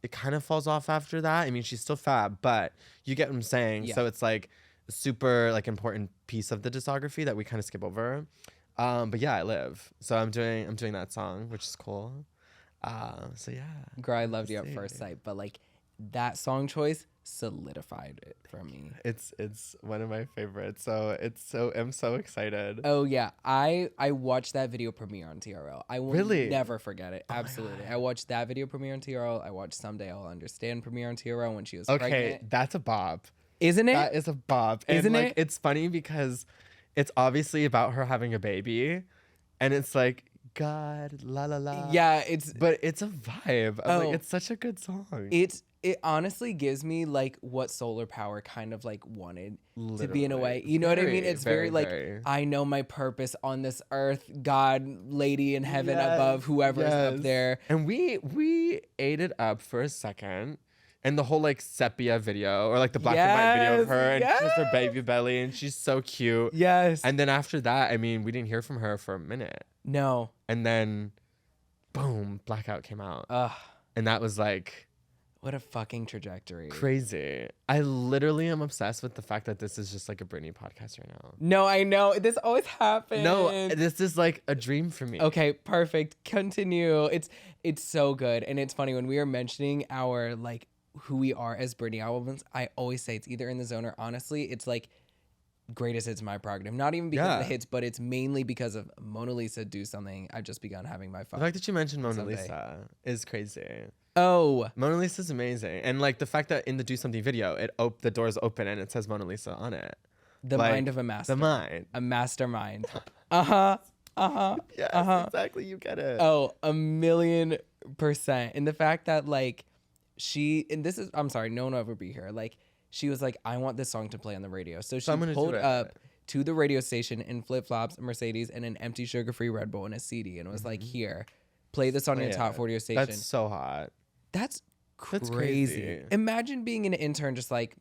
it kind of falls off after that. I mean, she's still fab, but you get what I'm saying. Yeah. So it's like a super like important piece of the discography that we kind of skip over. But yeah, I live. So I'm doing that song, which is cool. So yeah. Girl, I loved you at see. first sight, but like that song choice solidified it for me. It's one of my favorites. So I'm so excited. Oh yeah, I watched that video premiere on TRL. I will Really? never forget it. Oh my Absolutely. God. I watched that video premiere on TRL. I watched Someday I'll Understand premiere on TRL when she was Okay, pregnant. that's a bop. Isn't it? That is a bop. And Isn't like it? it's funny because it's obviously about her having a baby, and it's like God, la la la. Yeah, it's But it's a vibe. I'm Oh. like, it's such a good song. it honestly gives me like what solar power kind of like wanted to be in a way. Literally. You know what I mean? Very, It's very, like very. I know my purpose on this earth, God, lady in heaven Yes, above, whoever's up yes. there. And we ate it up for a second. And the whole like sepia video or like the black and white video of Yes, her and she has her yes. baby belly and she's so cute. Yes. And then after that, I mean, we didn't hear from her for a minute. No. And then boom, Blackout came out. Ugh. And that was like What a fucking trajectory. crazy. I literally am obsessed with the fact that this is just like a Britney podcast right now. No, I know. This always happens. No, this is like a dream for me. Okay, perfect. Continue. It's so good. And it's funny when we were mentioning our like who we are as Britney albums, I always say it's either in the zone or honestly, it's like greatest hits my prerogative. Not even because of the Yeah. hits, but it's mainly because of Mona Lisa Do Something. I've just begun having my The fun. fact that you mentioned Mona Someday. Lisa is crazy. Oh, Mona Lisa's amazing. And like the fact that in the Do Something video, the doors open and it says Mona Lisa on it. the Like, mind of a master. The mind. A mastermind. Uh-huh. Uh-huh. Yes, Uh-huh. exactly. You get it. Oh, 1,000,000%. And the fact that like I'm sorry, no one will ever be here. Like she was like, I want this song to play on the radio. So she I'm gonna do pulled it. up to the radio station in flip-flops, a Mercedes, and an empty sugar-free Red Bull and a CD and was like, here, play this on your Yeah. top 40 station. That's so hot. That's That's crazy. crazy. Imagine being an intern just like,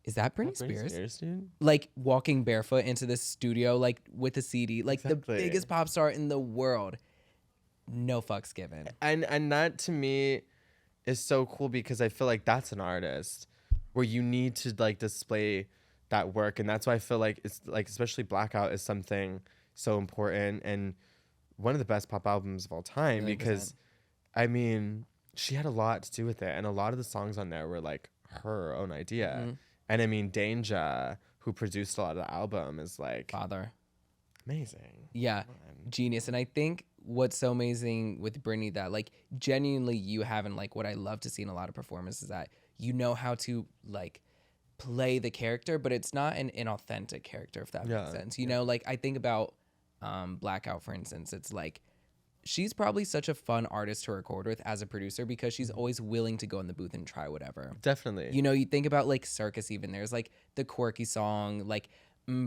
is that Britney Spears? Dude? Like walking barefoot into the studio, like with a CD, like Exactly. the biggest pop star in the world. No fucks given. And that to me is so cool because I feel like that's an artist where you need to like display that work, and that's why I feel like it's like especially Blackout is something so important and one of the best pop albums of all time 100%. because I mean she had a lot to do with it, and a lot of the songs on there were like her own idea. Mhm. And I mean Danger, who produced a lot of the album, is like Father. amazing. Yeah. Come on. Genius. And I think what's so amazing with Britney that like genuinely you haven't like what I love to see in a lot of performances is that you know how to like play the character, but it's not an inauthentic character, if that Yeah. makes sense. You know, like I think about Blackout, for instance. It's like she's probably such a fun artist to record with as a producer because she's always willing to go in the booth and try whatever. Definitely. You know, you think about like Circus, even there's like the quirky song, like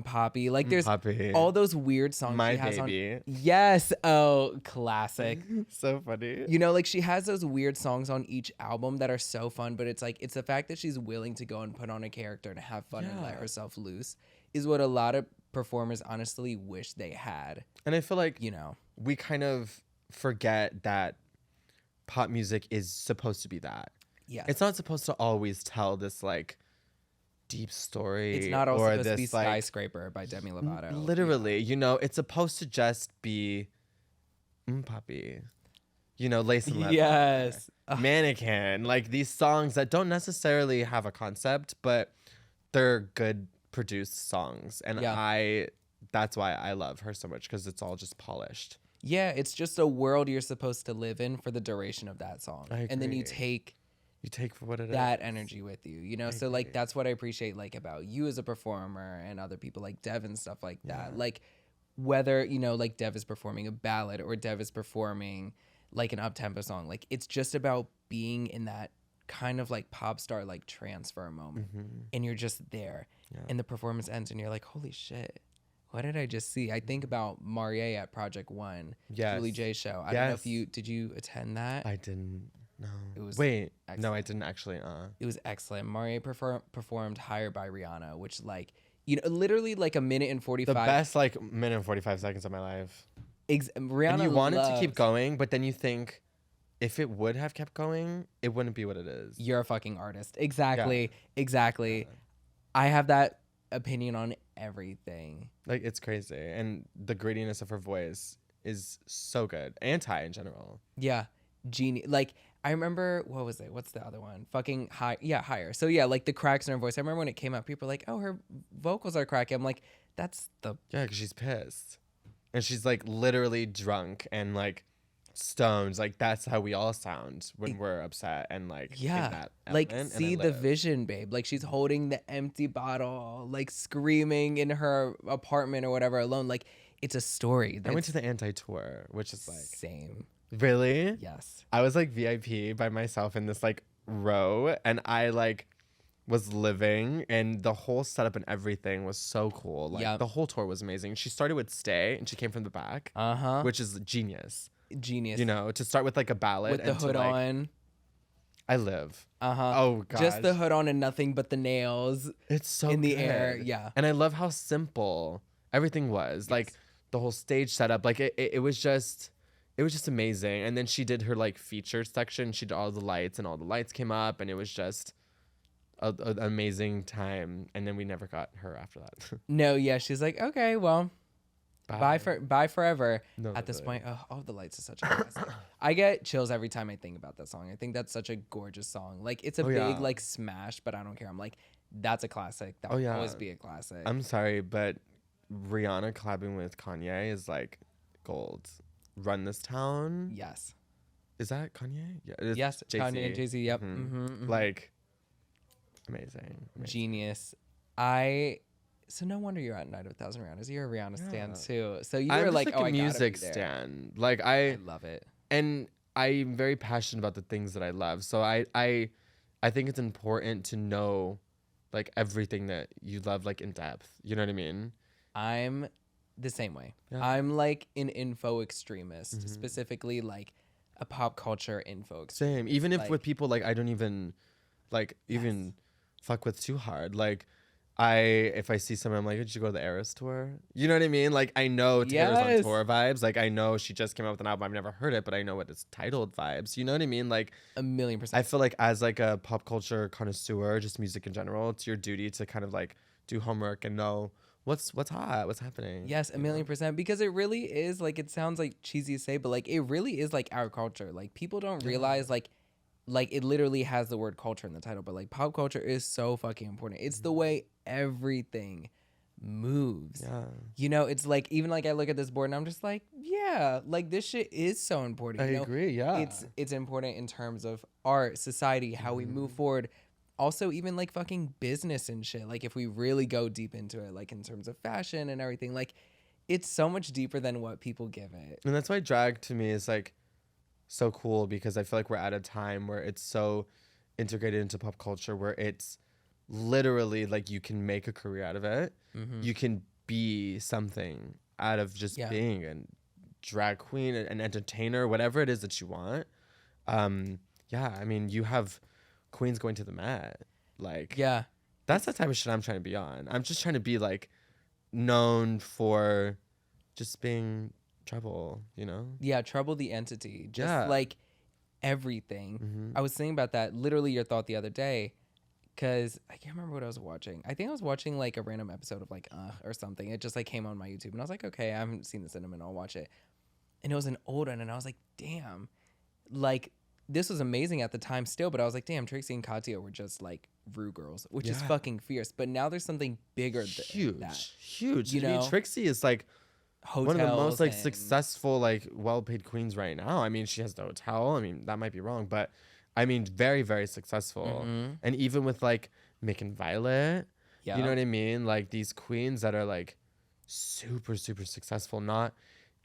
Poppy, like there's Poppy. all those weird songs My she has Baby. on. Yes, oh, classic. So funny. You know, like she has those weird songs on each album that are so fun, but it's like it's the fact that she's willing to go and put on a character and have fun and let Yeah. herself loose is what a lot of performers honestly wish they had. And I feel like You know, we kind of forget that pop music is supposed to be that. Yes. It's not supposed to always tell this like deep story. It's not all or supposed to be this like Skyscraper by Demi Lovato. literally, you know, it's supposed to just be puppy. You know, Lace and Leather. Yes. Mannequin. Like these songs that don't necessarily have a concept, but they're good produced songs. And that's why I love her so much, because it's all just polished. Yeah, it's just a world you're supposed to live in for the duration of that song. I And then you agree. take for what it is. that energy with you, you know? I So like agree. that's what I appreciate like about you as a performer and other people like Dev and stuff like that. Like whether, you know, like Dev is performing a ballad or Dev is performing like an up-tempo song, like it's just about being in that kind of like pop star like transfer moment. And you're just there. Yeah. And the performance ends and you're like, holy shit. What did I just see? I think about Marie at Project One, Yes. Julie J show. I don't know if did you attend that? I didn't know. It was Wait, no, I excellent. didn't actually. It was excellent. Marie performed Higher by Rihanna, which like, you know, literally like a minute and 45. The best like minute and 45 seconds of my life. Rihanna And you want it to keep loves- going, but then you think if it would have kept going, it wouldn't be what it is. You're a fucking artist. Exactly. I have that opinion on everything. Like it's crazy. And the grittiness of her voice is so good. Anti in general. Yeah. Genius. Like, I remember, what was it? What's the other one? Fucking high. Yeah, Higher. So, yeah, like the cracks in her voice. I remember when it came out, people were like, oh, her vocals are cracky. I'm like, that's the. Yeah, because she's pissed. And she's like literally drunk and like stoned. Like that's how we all sound when we're upset and like in Yeah. that Like, element, and I see the live. vision, babe. Like, she's holding the empty bottle, like screaming in her apartment or whatever alone. Like, it's a story. I went to the anti tour, which is like same. really? Yes. I was like VIP by myself in this like row, and I like was living, and the whole setup and everything was so cool. Like Yep. the whole tour was amazing. She started with Stay, and she came from the back, Uh-huh. which is genius. Genius. You know, to start with like a ballad with the and to, hood like, on. I live. Uh-huh. Oh god, Just the hood on and nothing but the nails It's so in the good. air. Yeah. And I love how simple everything was. Like the whole stage setup. Like it was just amazing. And then she did her like feature section. She did all the lights, and all the lights came up, and it was just an amazing time. And then we never got her after that. No, yeah. She's like, okay, well, bye forever. No, At this literally. point, oh, the lights is such a classic. I get chills every time I think about that song. I think that's such a gorgeous song. Like it's a big yeah. like smash, but I don't care. I'm like, that's a classic. That will yeah. always be a classic. I'm sorry, but Rihanna collabing with Kanye is like gold. Run This Town. yes. Is that Kanye? Yeah. It's Yes. Jay-Z. Kanye and Jay-Z. Yep. Mhm. Mhm. Like amazing. Genius. So no wonder you're at Night of a Thousand Rihannas. You're a Rihanna stan Yeah. too. So you I'm were just like, like oh, a I gotta music be there. stan. Like I love it. and I'm very passionate about the things that I love. So I think it's important to know like everything that you love like in depth. You know what I mean? I'm the same way. Yeah. I'm like an info extremist, specifically like a pop culture info extremist. Same. Even if Like- with people like I don't even like even fuck with too hard. Like if I see someone, I'm like, did you go to the Eras tour? You know what I mean? Like I know Taylor's on Yes. tour vibes. Like I know she just came out with an album. I've never heard it, but I know what it's titled vibes. You know what I mean? Like 1,000,000%. I feel like as like a pop culture connoisseur, just music in general, it's your duty to kind of like do homework and know what's hot, what's happening. Yes, 1,000,000%. Because it really is like, it sounds like cheesy to say, but like it really is like our culture. Like people don't realize like it literally has the word culture in the title, but like pop culture is so fucking important. It's the way everything moves. Yeah. You know, it's like even like I look at this board and I'm just like, yeah, like this shit is so important. I You know, agree. Yeah. it's important in terms of art, society, how we move forward. Also, even like fucking business and shit. Like if we really go deep into it, like in terms of fashion and everything, like it's so much deeper than what people give it. And that's why drag to me is like so cool, because I feel like we're at a time where it's so integrated into pop culture, where it's literally like you can make a career out of it. You can be something out of just Yeah. being a drag queen, an entertainer, whatever it is that you want. Yeah, I mean, you have queens going to the Met. Like, Yeah. that's the type of shit I'm trying to be on. I'm just trying to be like known for just being trouble, you know? Yeah, Trouble the Entity. Just Yeah. like everything. Mm-hmm. I was thinking about that, literally your thought the other day, because I can't remember what I was watching. I think I was watching like a random episode of like or something. It just like came on my YouTube, and I was like, okay, I haven't seen this in a minute, I'll watch it. And it was an old one, and I was like, damn, like this was amazing at the time still, but I was like, damn, Trixie and Katya were just like Rue girls, which is Yeah. fucking fierce. But now there's something bigger than that. Huge. You I mean, know? Trixie is like Hotels one of the most like and- successful, like well-paid queens right now. I mean, she has the hotel. I mean, that might be wrong, but I mean, very, very successful. Mhm. And even with like Mick and Violet, Yeah. you know what I mean? Like these queens that are like super, super successful, not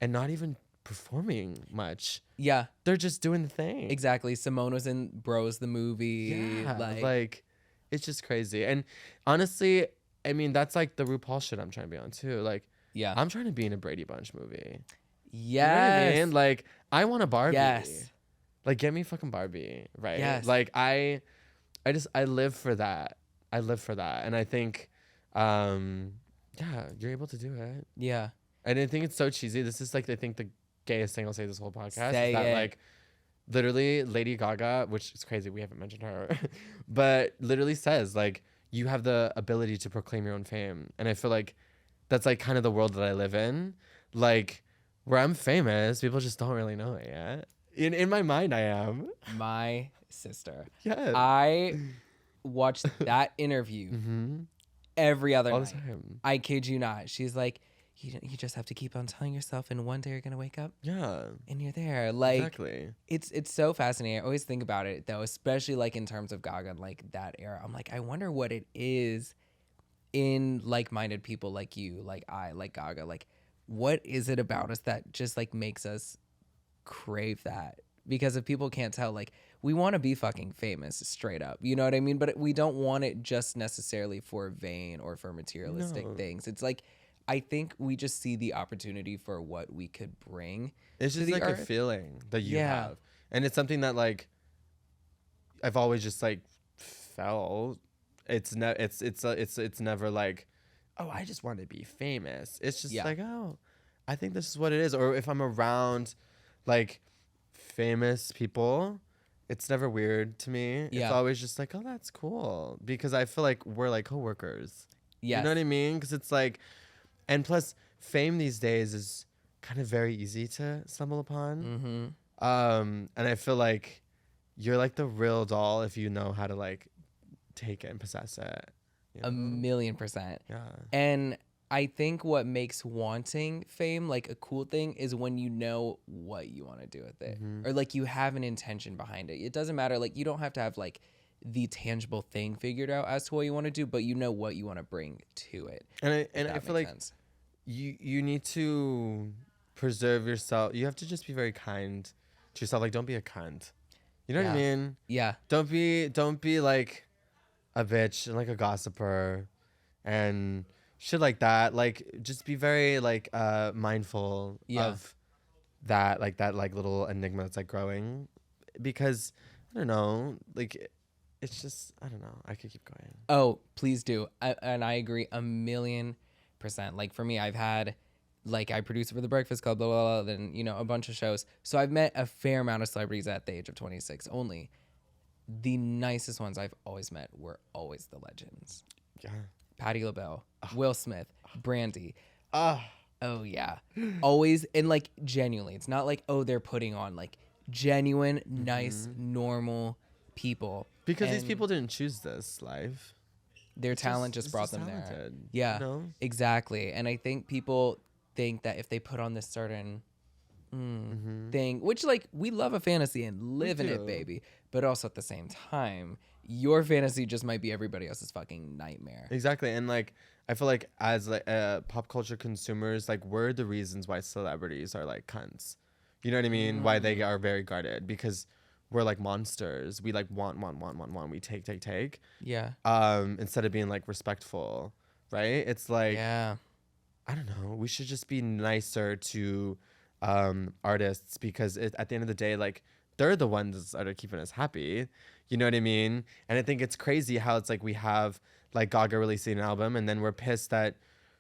even performing much. Yeah, They're just doing the thing. exactly. Simone was in Bros, the movie. Yeah, like it's just crazy. And honestly, I mean, that's like the RuPaul shit I'm trying to be on too. Like, yeah. I'm trying to be in a Brady Bunch movie. You know Yes. what I mean? Like, I want a Barbie. Yes. Like, get me fucking Barbie, right? Yes. Like, I live for that. I live for that. And I think, yeah, you're able to do it. Yeah. And I think it's so cheesy. This is like, I think the gayest thing I'll say this whole podcast Say is that it. like, literally Lady Gaga, which is crazy, we haven't mentioned her, but literally says like, you have the ability to proclaim your own fame. And I feel like that's like kind of the world that I live in. Like, where I'm famous, people just don't really know it yet. In my mind, I am. My sister. Yeah. I watched that interview Mm-hmm. every other All the night. time. I kid you not. She's like, you just have to keep on telling yourself, and one day you're gonna wake up Yeah. and you're there. Like Exactly. it's so fascinating. I always think about it though, especially like in terms of Gaga, like that era. I'm like, I wonder what it is in like-minded people like you, like I, like Gaga. Like, what is it about us that just like makes us crave that? Because if people can't tell, like, we want to be fucking famous straight up, you know what I mean? But we don't want it just necessarily for vain or for materialistic No. things. It's like, I think we just see the opportunity for what we could bring. It's to just the like a earth. feeling that you Yeah. have. And it's something that like I've always just like felt. It's never like, oh, I just want to be famous. It's just Yeah. like, oh, I think this is what it is. Or if I'm around like famous people, it's never weird to me. Yeah. It's always just like, oh, that's cool. Because I feel like we're like coworkers. Yes. You know what I mean? Because it's like, and plus fame these days is kind of very easy to stumble upon. Mm-hmm. And I feel like you're like the real doll if you know how to like take it and possess it. You know? 1,000,000%. Yeah. And I think what makes wanting fame like a cool thing is when you know what you want to do with it, Mhm. or like you have an intention behind it. It doesn't matter, like you don't have to have like the tangible thing figured out as to what you want to do, but you know what you want to bring to it. And if I that feel makes like sense. you need to preserve yourself. You have to just be very kind to yourself. Like, don't be a cunt. You know what I Yeah. mean? Yeah. Don't be like a bitch and like a gossiper and shit like that. Like, just be very like mindful Yeah. of that like little enigma that's like growing, because I don't know, like it's just, I don't know, I could keep going. Oh, please do. And I agree 1,000,000%. Like for me, I've had, like, I produced for the Breakfast Club, blah, blah, blah, then, you know, a bunch of shows. So I've met a fair amount of celebrities at the age of 26 only. The nicest ones I've always met were always the legends. Yeah. Patti LaBelle, Will Smith, Brandy. Ah. Oh, yeah. Always. And, like, genuinely. It's not like, oh, they're putting on, like, genuine, nice, normal people. Because these And people didn't choose this life. their talent it's just brought them there. talented, Yeah. you know? Exactly. And I think people think that if they put on this certain thing, which, like, we love a fantasy and live in it, do. baby. But also at the same time, your fantasy just might be everybody else's fucking nightmare. Exactly. And like, I feel like as like pop culture consumers, like we're the reasons why celebrities are like cunts. You know what I mean? Why they are very guarded, because we're like monsters. We like want. We take. Yeah. Instead of being like respectful, right? It's like, Yeah. I don't know. We should just be nicer to artists, because at the end of the day, like, they're the ones that are keeping us happy. You know what I mean? And I think it's crazy how it's like we have like Gaga releasing an album, and then we're pissed that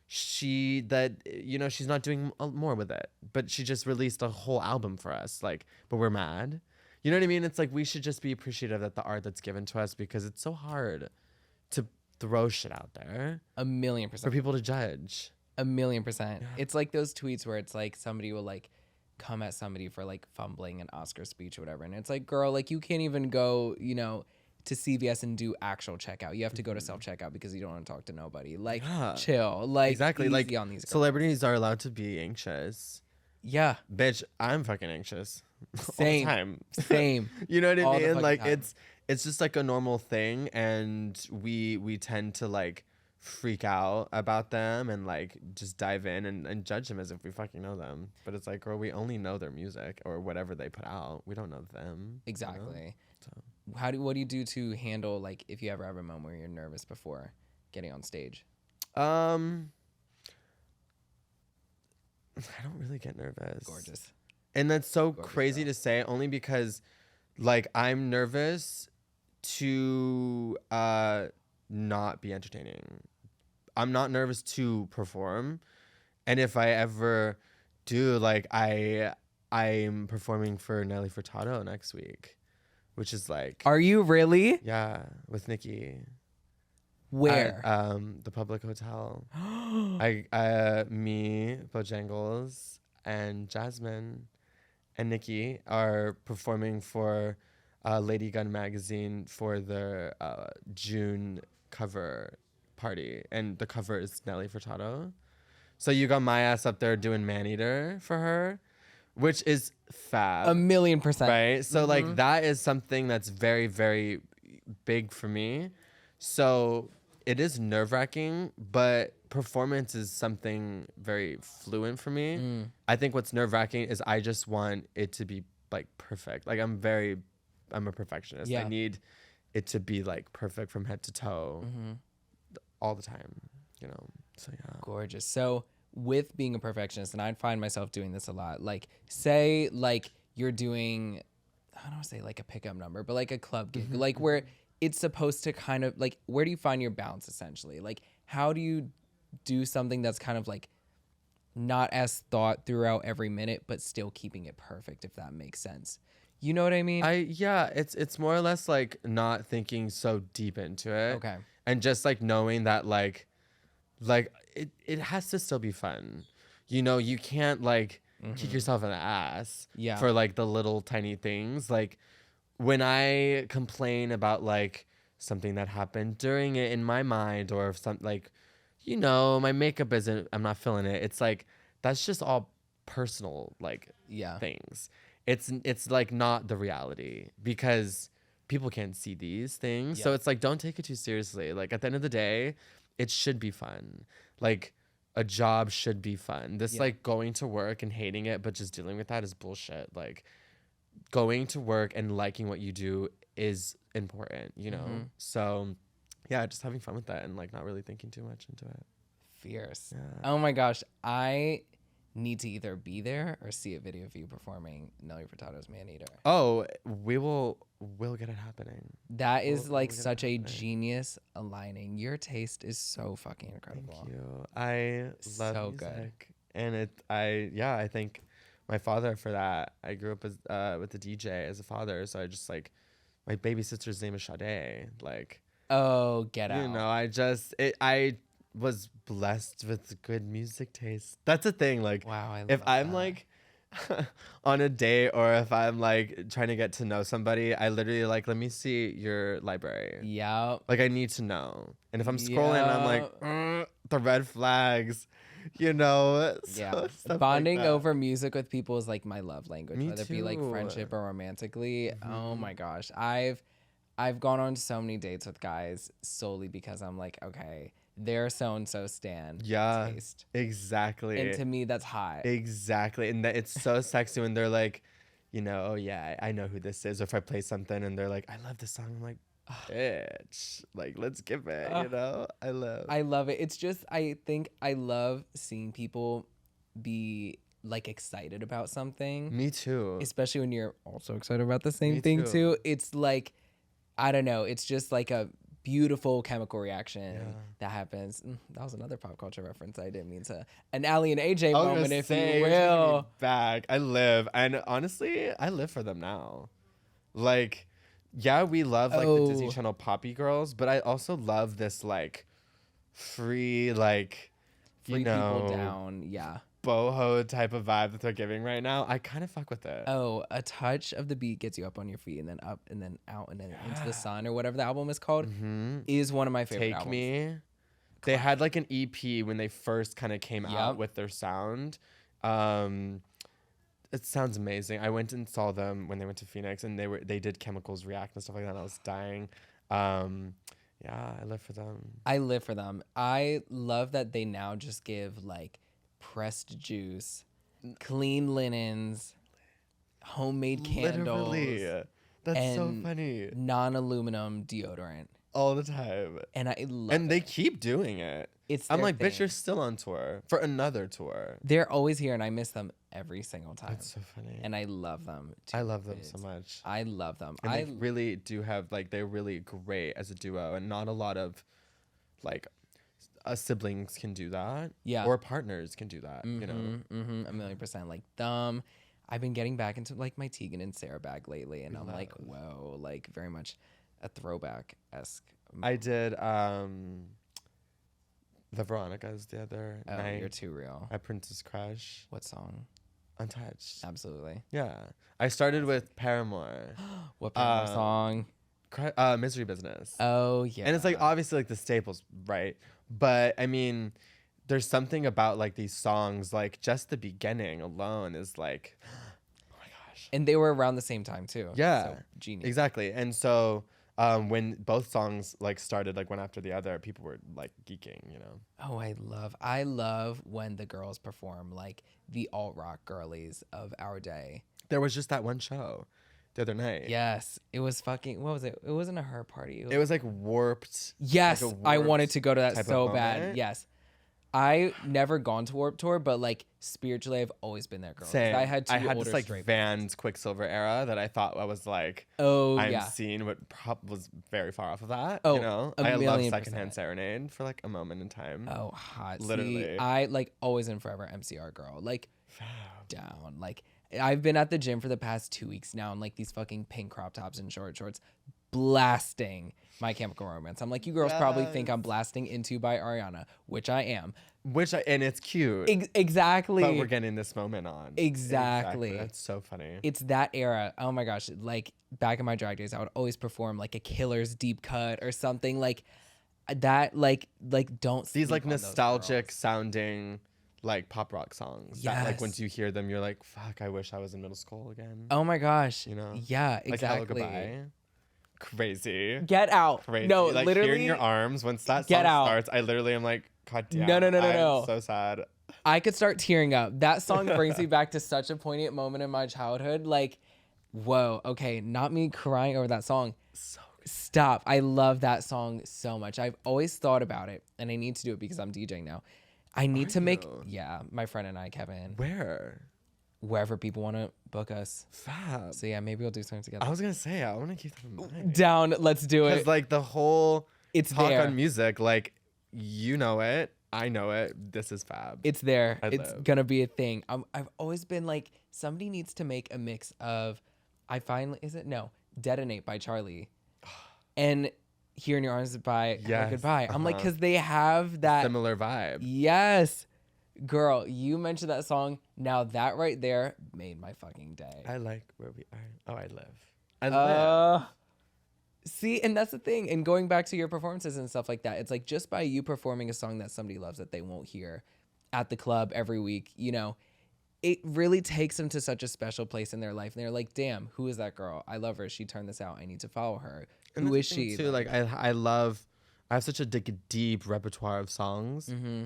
she's not doing more with it. But she just released a whole album for us. Like, but we're mad. You know what I mean? It's like we should just be appreciative of the art that's given to us because it's so hard to throw shit out there A million for percent. people to judge. A million percent. It's like those tweets where it's like somebody will like come at somebody for like fumbling an Oscar speech or whatever. And it's like, girl, like you can't even go, you know, to CVS and do actual checkout. You have to go to self checkout because you don't want to talk to nobody. Like, Yeah. chill. Like, Exactly. easy Like on these girls. celebrities are allowed to be anxious. Yeah. Bitch, I'm fucking anxious. Same. All the time. Same. You know what I All the mean? fucking Like time. it's just like a normal thing, and we tend to like freak out about them and like just dive in and judge them as if we fucking know them. But it's like, girl, we only know their music or whatever they put out. We don't know them. Exactly. So. What do you do to handle like if you ever have a moment where you're nervous before getting on stage? I don't really get nervous. Gorgeous. And that's so Gorgeous crazy girl. to say only because like I'm nervous to not be entertaining. I'm not nervous to perform. And if I ever do, like I'm performing for Nelly Furtado next week, which is like Are you really? yeah, with Nikki. Where? At, the Public Hotel. Me, Bojangles, and Jasmine and Nikki are performing for Lady Gun magazine for their June cover party, and the cover is Nelly Furtado. So you got my ass up there doing Maneater for her, which is fab. 1,000,000%. Right? So like that is something that's very, very big for me. So it is nerve-wracking, but performance is something very fluent for me. I think what's nerve-wracking is I just want it to be like perfect. Like I'm a perfectionist. Yeah. I need it to be like perfect from head to toe all the time, you know? So yeah. Gorgeous. So with being a perfectionist, and I find myself doing this a lot, like say like you're doing, I don't want to say like a pickup number, but like a club gig, like where it's supposed to kind of like, where do you find your balance essentially? Like how do you do something that's kind of like not as thought throughout every minute, but still keeping it perfect, if that makes sense? You know what I mean? It's more or less like not thinking so deep into it. Okay. And just like knowing that like it has to still be fun. You know, you can't like kick yourself in the ass Yeah. for like the little tiny things. Like when I complain about like something that happened during it in my mind, or if some like, you know, my makeup isn't, I'm not feeling it. It's like, that's just all personal like Yeah. things. It's like not the reality because people can't see these things. So Yeah. it's like, don't take it too seriously. Like at the end of the day, it should be fun. Like a job should be fun. This like going to work and hating it, but just dealing with that is bullshit. Like going to work and liking what you do is important, you know? So yeah, just having fun with that and like not really thinking too much into it. Fierce. Yeah. Oh my gosh. I need to either be there or see a video of you performing Nelly Furtado's Maneater. Oh, we'll get it happening. That is We'll like get it such a happening. genius aligning. Your taste is so fucking incredible. Thank you. I love So music. good. And I thank my father for that. I grew up as with a DJ as a father, so I just like my baby sister's name is Sade. Like Oh, get out. you know, I was blessed with good music taste. That's a thing. Like Wow, I if love I'm that. like on a date or if I'm like trying to get to know somebody, I literally like, let me see your library. Yep. Like I need to know. And if I'm scrolling, I'm like, the red flags, you know. Yeah. stuff like Bonding that. over music with people is like my love language, Me whether it be like too. friendship or romantically. Oh my gosh. I've gone on so many dates with guys solely because I'm like, okay, they're so and so stan Yeah, taste. exactly. And to me that's hot. Exactly. And that it's so sexy when they're like, you know, oh yeah, I know who this is. Or if I play something and they're like, I love this song. I'm like, bitch, like let's give it, you know? I love it. It's just I think I love seeing people be like excited about something. Me too. Especially when you're also excited about the same Me thing too. too. It's like, I don't know. It's just like a beautiful chemical reaction that happens. That was another pop culture reference. I didn't mean to. An Ally and AJ moment, if you will. Back. I live. And honestly, I live for them now. Like, yeah, we love like the Disney Oh. Channel poppy girls, but I also love this like free, like, Free you know, people down. Yeah. boho type of vibe that they're giving right now. I kind of fuck with it. Oh, a touch of the beat gets you up on your feet and then up and then out and then into the sun or whatever the album is called is one of my favorite Take albums. Me. They had like an EP when they first kind of came out Yep. with their sound. It sounds amazing. I went and saw them when they went to Phoenix, and they did Chemicals React and stuff like that. And I was dying. Yeah, I live for them. I live for them. I love that they now just give like pressed juice, clean linens, homemade candles, Literally, that's so and funny. non-aluminum deodorant. All the time, And I love and they it. keep doing it. It's I'm their like, bitch, thing. you're still on tour for another tour. They're always here, and I miss them every single time. That's so funny. And I love them. I to love them so bits. much. I love them. And they really do have like they're really great as a duo, and not a lot of like siblings can do that. Yeah. Or partners can do that. You know. Mm-hmm, 1,000,000%. Like them. I've been getting back into like my Tegan and Sarah bag lately, and I'm like, whoa, like very much a throwback-esque. I did the Veronicas the other Oh, night. you're too real. My Princess Crush. What song? Untouched. Absolutely. Yeah. I started with Paramore. What Paramore song? Misery Business. Oh yeah. And it's like obviously like the staples, right? But I mean, there's something about like these songs, like just the beginning alone is like, oh my gosh. And they were around the same time too. Yeah. So, genius. Exactly. And so when both songs like started like one after the other, people were like geeking, you know. Oh, I love when the girls perform like the alt rock girlies of our day. There was just that one show the other night. Yes, it was fucking. What was it? It wasn't a her party. It was like warped. Yes, like a I Warped wanted to go to that type of so bad. moment. Yes, I never gone to Warped Tour, but like spiritually, I've always been there, girl. 'Cause Same. I had two older this like straight Vans Quicksilver era that I thought I was like, Oh I'm yeah. seeing what was very far off of that. Oh, you know, a I love million Secondhand percent. Serenade for like a moment in time. Oh, hot. Literally. See, I like always and forever MCR girl. Like Fab. down. Like I've been at the gym for the past 2 weeks now in like these fucking pink crop tops and short shorts, blasting My Chemical Romance. I'm like, you girls probably think I'm blasting Into by Ariana, which I am. And it's cute. Exactly. But we're getting this moment on. Exactly. That's so funny. It's that era. Oh my gosh. Like back in my drag days, I would always perform like a Killer's deep cut or something like that. Like don't These sleep like on those nostalgic girls. sounding like pop rock songs. That, like Yes. once you hear them, you're like, fuck, I wish I was in middle school again. Oh my gosh. You know? Yeah, Like Hello exactly. Goodbye. Crazy. Get out. Crazy. No, like literally. here in your arms, once that Get song out. starts, I literally am like, God damn. No, I'm no. so sad. I could start tearing up. That song brings me back to such a poignant moment in my childhood. Like, whoa, okay, not me crying over that song. So Stop. I love that song so much. I've always thought about it, and I need to do it because I'm DJing now. I need to make, you? yeah, my friend and I, Kevin, Where? wherever people want to book us. Fab. So yeah, maybe we'll do something together. I was gonna say I want to keep that in mind. Down. Let's do Because it. like the whole It's talk there. on music, like you know it, I know it. This is fab. It's there. I It's live. gonna be a thing. I've always been like, somebody needs to make a mix of, Detonate by Charlie, and Here in Your Arms by Hello Yes, Goodbye. I'm like, uh-huh. because they have that. Similar vibe. Yes, girl, you mentioned that song. Now that right there made my fucking day. I like where we are. Oh, I live. I live. See, and that's the thing. And going back to your performances and stuff like that, it's like just by you performing a song that somebody loves that they won't hear at the club every week, you know, it really takes them to such a special place in their life. And they're like, damn, who is that girl? I love her. She turned this out. I need to follow her. And Who that's is the thing, she? Too, like I have such a deep repertoire of songs. Mm-hmm.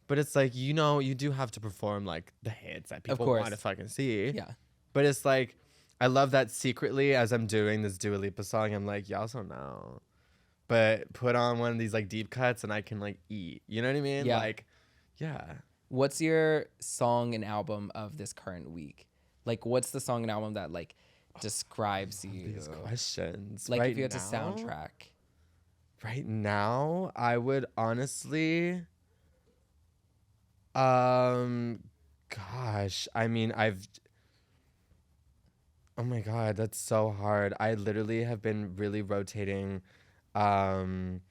But it's like, you know, you do have to perform like the hits that people course. want to fucking see. Yeah. But it's like, I love that secretly as I'm doing this Dua Lipa song, I'm like, y'all don't know. But put on one of these like deep cuts and I can like eat. You know what I mean? Yeah. Like, yeah. What's your song and album of this current week? Like, what's the song and album that like describes you? These questions. Like, right if you had to now- soundtrack. Right now, I would honestly, gosh, I mean, Oh my God, that's so hard. I literally have been really rotating. Um,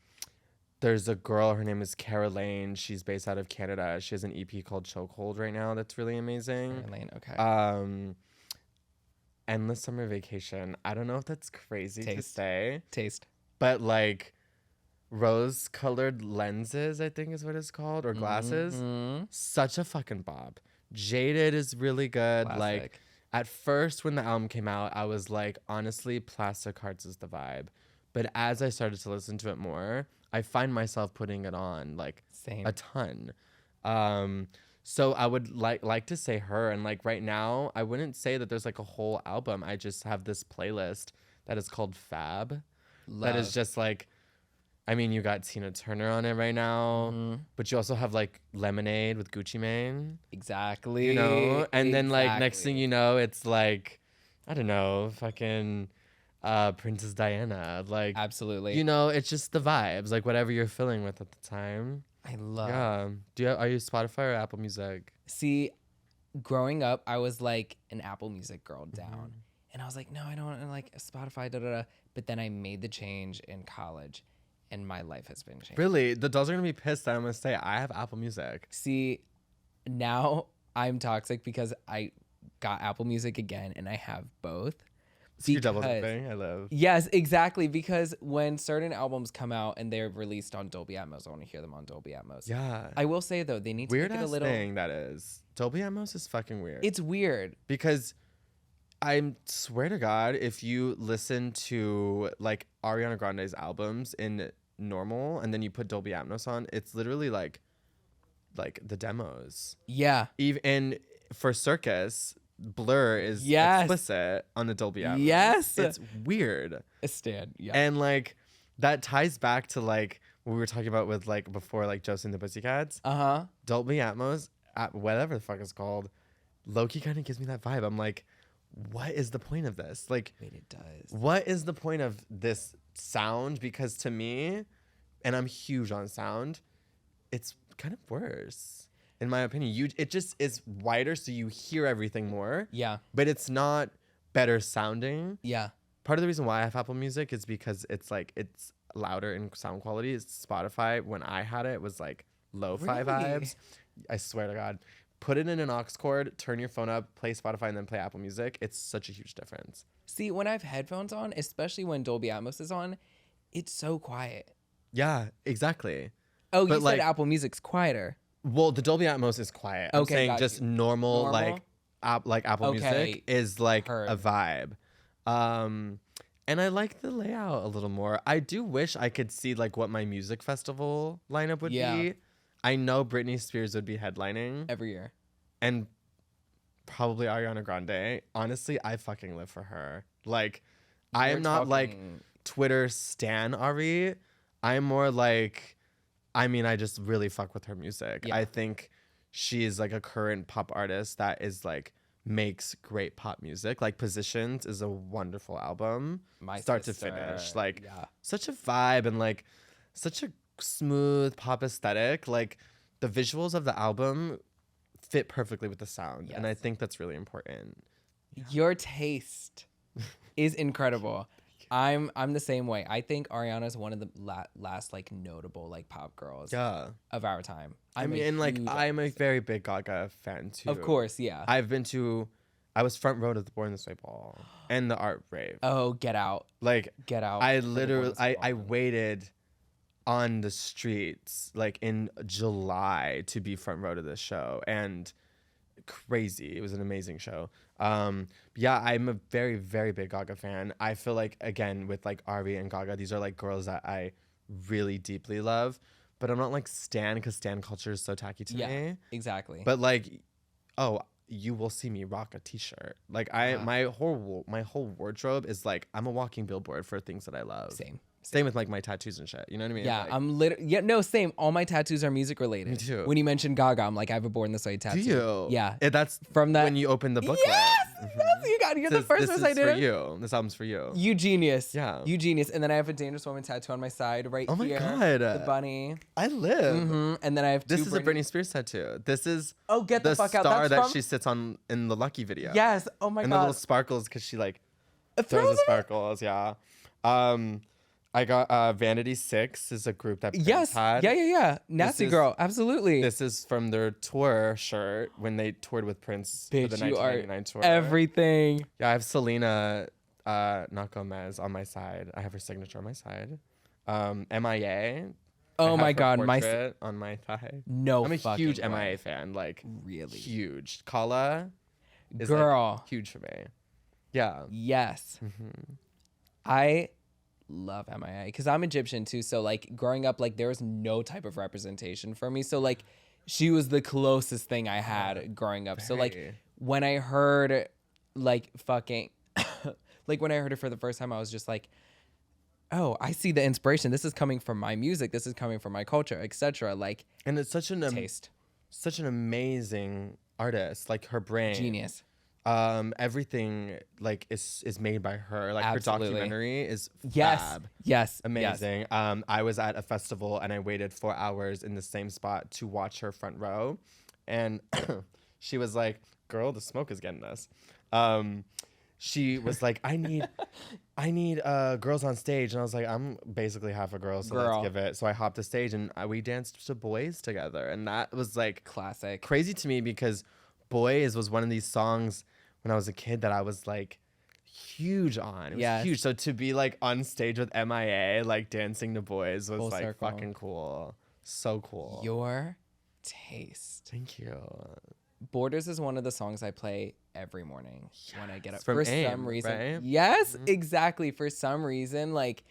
there's a girl, her name is Cara Lane. She's based out of Canada. She has an EP called Chokehold right now that's really amazing. Lane, okay. Um, Endless Summer Vacation. I don't know if that's crazy to Taste. say, Taste. but like rose-colored lenses, I think is what it's called, or glasses. Mhm. Such a fucking bop. Jaded is really good. Like Classic. at first when the album came out, I was like, honestly, Plastic Hearts is the vibe. But as I started to listen to it more, I find myself putting it on like Same. a ton. So I would like to say her, and like right now, I wouldn't say that there's like a whole album. I just have this playlist that is called Fab. That is Love. just like, I mean, you got Tina Turner on it right now, Mhm. but you also have like Lemonade with Gucci Mane, Exactly. you know? And then like next thing Exactly. you know, it's like, I don't know, fucking Princess Diana. Like, Absolutely. you know, it's just the vibes, like whatever you're feeling with at the time. I love. Yeah. Are you Spotify or Apple Music? See, growing up, I was like an Apple Music girl down. Mm-hmm. And I was like, no, I don't want like Spotify, da da da. But then I made the change in college and my life has been changed. Really? The dolls are gonna be pissed that I'm gonna say I have Apple Music. See, now I'm toxic because I got Apple Music again and I have both. So you're double Because- dipping. I live. Yes, exactly. Because when certain albums come out and they're released on Dolby Atmos, I want to hear them on Dolby Atmos. Yeah. I will say though, they need to Weird make it a ass little. thing that is. Dolby Atmos is fucking weird. It's weird. Because I swear to God, if you listen to like Ariana Grande's albums in normal and then you put Dolby Atmos on, it's literally like the demos. Yeah. Even for Circus, Blur is Yes. explicit on the Dolby Atmos. Yes. It's weird. A stand. Yeah. And like that ties back to like what we were talking about with like before, like Josie and the Pussycats. Uh-huh. Dolby Atmos, whatever the fuck it's called, Loki kind of gives me that vibe. I'm like, what is the point of this? Like, Wait, it does. what is the point of this sound? Because to me, and I'm huge on sound, it's kind of worse. In my opinion, it just is wider, so you hear everything more. Yeah. But it's not better sounding. Yeah. Part of the reason why I have Apple Music is because it's like it's louder in sound quality. It's Spotify, when I had it, was like lo-fi Really? vibes. I swear to God. Put it in an aux cord, turn your phone up, play Spotify, and then play Apple Music. It's such a huge difference. See, when I have headphones on, especially when Dolby Atmos is on, it's so quiet. Yeah, exactly. Oh, But, you like- said Apple Music's quieter. Well, the Dolby Atmos is quiet. I'm Okay, saying got just you. normal, Normal? like Apple Okay, Music is like heard. a vibe. And I like the layout a little more. I do wish I could see like what my music festival lineup would Yeah. be. I know Britney Spears would be headlining, Every year. and probably Ariana Grande. Honestly, I fucking live for her. Like, I You're am not like talking- Twitter stan Ari. I'm more like, I mean, I just really fuck with her music. Yeah. I think she is like a current pop artist that is like makes great pop music. Like Positions is a wonderful album, My start to sister. finish. Like Yeah. such a vibe and like such a smooth pop aesthetic. Like the visuals of the album fit perfectly with the sound, and I Yes. think that's really important. Your taste is incredible. I'm the same way. I think Ariana's one of the last like notable like pop girls Yeah. of our time. I mean, a and like huge I'm a artist. very big Gaga fan too. Of course, yeah. I was front row to the Born This Way ball and the art rave. Oh, Get Out. Like Get Out. I for the literally bonus I one. waited on the streets like in July to be front row to this show, and crazy. It was an amazing show. Yeah, I'm a very, very big Gaga fan. I feel like again with like Ari and Gaga, these are like girls that I really deeply love, but I'm not like stan because stan culture is so tacky to Yeah. me. Exactly. But like, oh, you will see me rock a t-shirt. Like Yeah. my whole wardrobe is like I'm a walking billboard for things that I love. Same. Same with like my tattoos and shit. You know what I mean? Yeah, Like, I'm literally, yeah, no, same. All my tattoos are music related. Me too. When you mentioned Gaga, I'm like, I have a Born This Way do tattoo. you? Yeah. That's From that. when you open the booklet. Yes, Mhm. yes, you're the first This person I is did for it. you. This album's for you. You genius. Yeah. You genius. And then I have a Dangerous Woman tattoo on my side right Oh my here. God. The bunny. I live. And then I have two. This is a Britney Spears tattoo. This is Oh, get the fuck out. star That's that from- she sits on in the Lucky video. Yes. Oh my And God. the little sparkles because she like Throws throws the them in- sparkles. Yeah. I got Vanity Six is a group that Prince Yes. had. Yeah. Nasty is- girl. Absolutely. This is from their tour shirt when they toured with Prince for the Bitch, you are 1999 tour. everything. Yeah, I have Selena, not Gomez on my side. I have her signature on my side. MIA. I Oh have my her God. portrait on my thigh. No I'm a fucking huge way. MIA fan. Like Really? huge. Kala is Girl. like, huge for me. Yeah. Yes. I love MIA because I'm Egyptian too. So like growing up, like there was no type of representation for me. So like she was the closest thing I had growing up. So like Very. when I heard like fucking like when I heard it for the first time, I was just like, oh, I see the inspiration. This is coming from my music. This is coming from my culture, etc. Like And it's such an taste. such an amazing artist. Like her brain. Genius. Everything like is made by her. Like Absolutely. her documentary is Yes. fab. Yes. Amazing. I was at a festival and I waited 4 hours in the same spot to watch her front row, and she was like, "Girl, the smoke is getting us." She was like, I need girls on stage," and I was like, "I'm basically half a girl, so Girl. let's give it." So I hopped the stage and we danced to Boys together, and that was like Classic. crazy to me because Boys was one of these songs when I was a kid that I was like huge on. It was Yes. huge. So to be like on stage with MIA, like dancing to Boys was Full like circle. fucking cool. So cool. Your taste. Thank you. Borders is one of the songs I play every morning when I get up. From For AIM, some reason. right? Yes, exactly. For some reason, like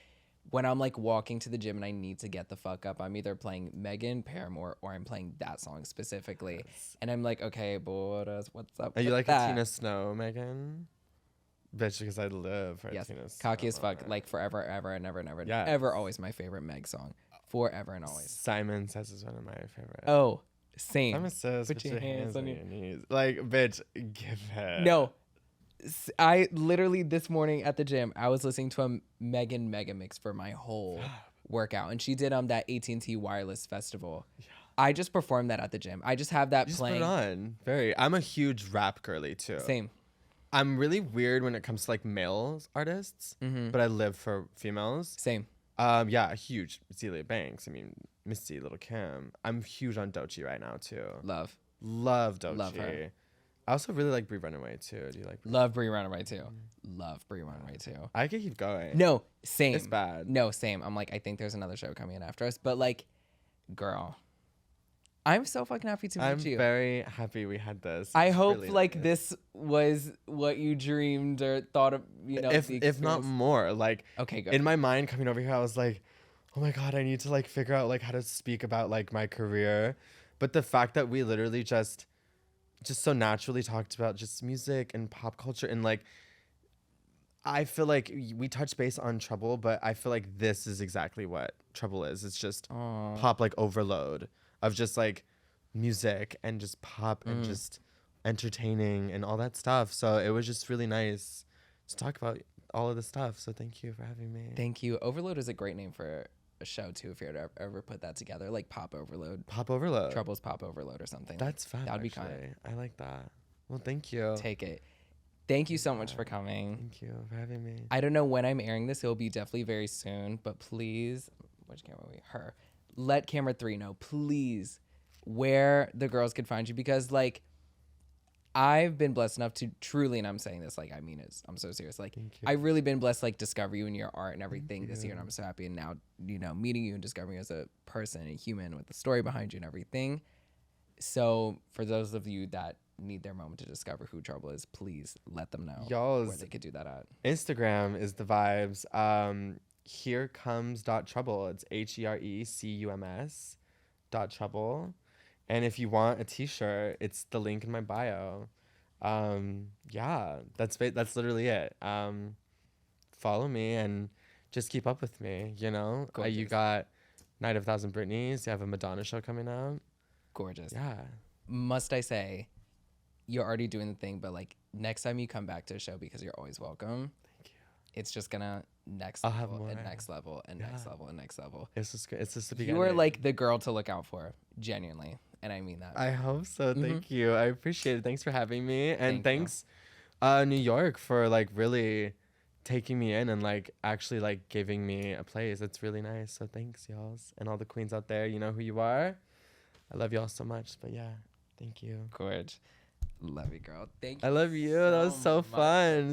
when I'm like walking to the gym and I need to get the fuck up, I'm either playing Megan, Paramore, or I'm playing that song specifically. And I'm like, okay, Borders, what's up? Are you with like that? a Tina Snow, Megan? Bitch, because I live for Yes, Tina cocky as Snow. fuck. Like forever, ever, and never, never, Yes. ever, always my favorite Meg song. Forever and always. Simon Says is one of my favorite. Oh, same. Simon Says, Put your hands on your knees. Like, bitch, give it. No, I literally this morning at the gym, I was listening to a Megan mega mix for my whole workout, and she did that AT&T Wireless Festival. Yeah. I just performed that at the gym. I just have that You just playing. put it on. Very. I'm a huge rap girly too. Same. I'm really weird when it comes to like male artists, but I live for females. Same. Yeah, huge. Celia Banks. I mean, Misty, Little Kim. I'm huge on Doechii right now too. Love Doechii. Love her. I also really like Brie Runaway too. Do you like? Brie? Love Brie Runaway too. Love Brie Runaway too. I could keep going. No, same. It's bad. No, same. I'm like, I think there's another show coming in after us, but like, girl, I'm so fucking happy to meet I'm you. very happy we had this. I It's hope really like nice. this was what you dreamed or thought of. You know, if the if not experience. more. Like Okay, good. in my mind coming over here, I was like, oh my god, I need to like figure out like how to speak about like my career. But the fact that we literally just so naturally talked about just music and pop culture and like I feel like we touched base on Trouble, but I feel like this is exactly what Trouble is. It's just Aw. pop like overload of just like music and just pop and Mm. just entertaining and all that stuff. So it was just really nice to talk about all of this stuff. So thank you for having me. Thank you. Overload is a great name for a show too. If you were to ever put that together, like Pop Overload, Pop Overload. Troubles Pop Overload, or something. That's fun. That'd be actually. kind. I like that. Well, thank you. Take it. Thank you so much for coming. Thank you for having me. I don't know when I'm airing this. It'll be definitely very soon. But please, which camera are we? Her. Let camera 3 know, please, where the girls could find you, because like I've been blessed enough to truly, and I'm saying this like I mean it. I'm so serious. Like Thank you. I've really been blessed, like discover you and your art and everything this year, and I'm so happy. And now meeting you and discovering you as a person and human with the story behind you and everything. So for those of you that need their moment to discover who Trouble is, please let them know Y'all's where they could do that at. Instagram is the vibes. Here comes .trouble. It's HERECUMS .trouble. And if you want a t-shirt, it's the link in my bio. Yeah, that's literally it. Follow me and just keep up with me, you know? You Gorgeous. got Night of a Thousand Britneys. You have a Madonna show coming out. Gorgeous. Yeah. Must I say, you're already doing the thing, but like next time you come back to a show, because you're always welcome. Thank you. It's just gonna next I'll have level and more. next level and next level and next level. It's just the beginning. You are like the girl to look out for, genuinely, and I mean that. I hope so. Thank you. I appreciate it. Thanks for having me, and Thank you. thanks, New York, for like really taking me in and like actually like giving me a place. It's really nice. So thanks, y'all, and all the queens out there. You know who you are. I love y'all so much. But yeah, thank you. Gorge. Love you, girl. Thank you. I love you. That was so much. fun.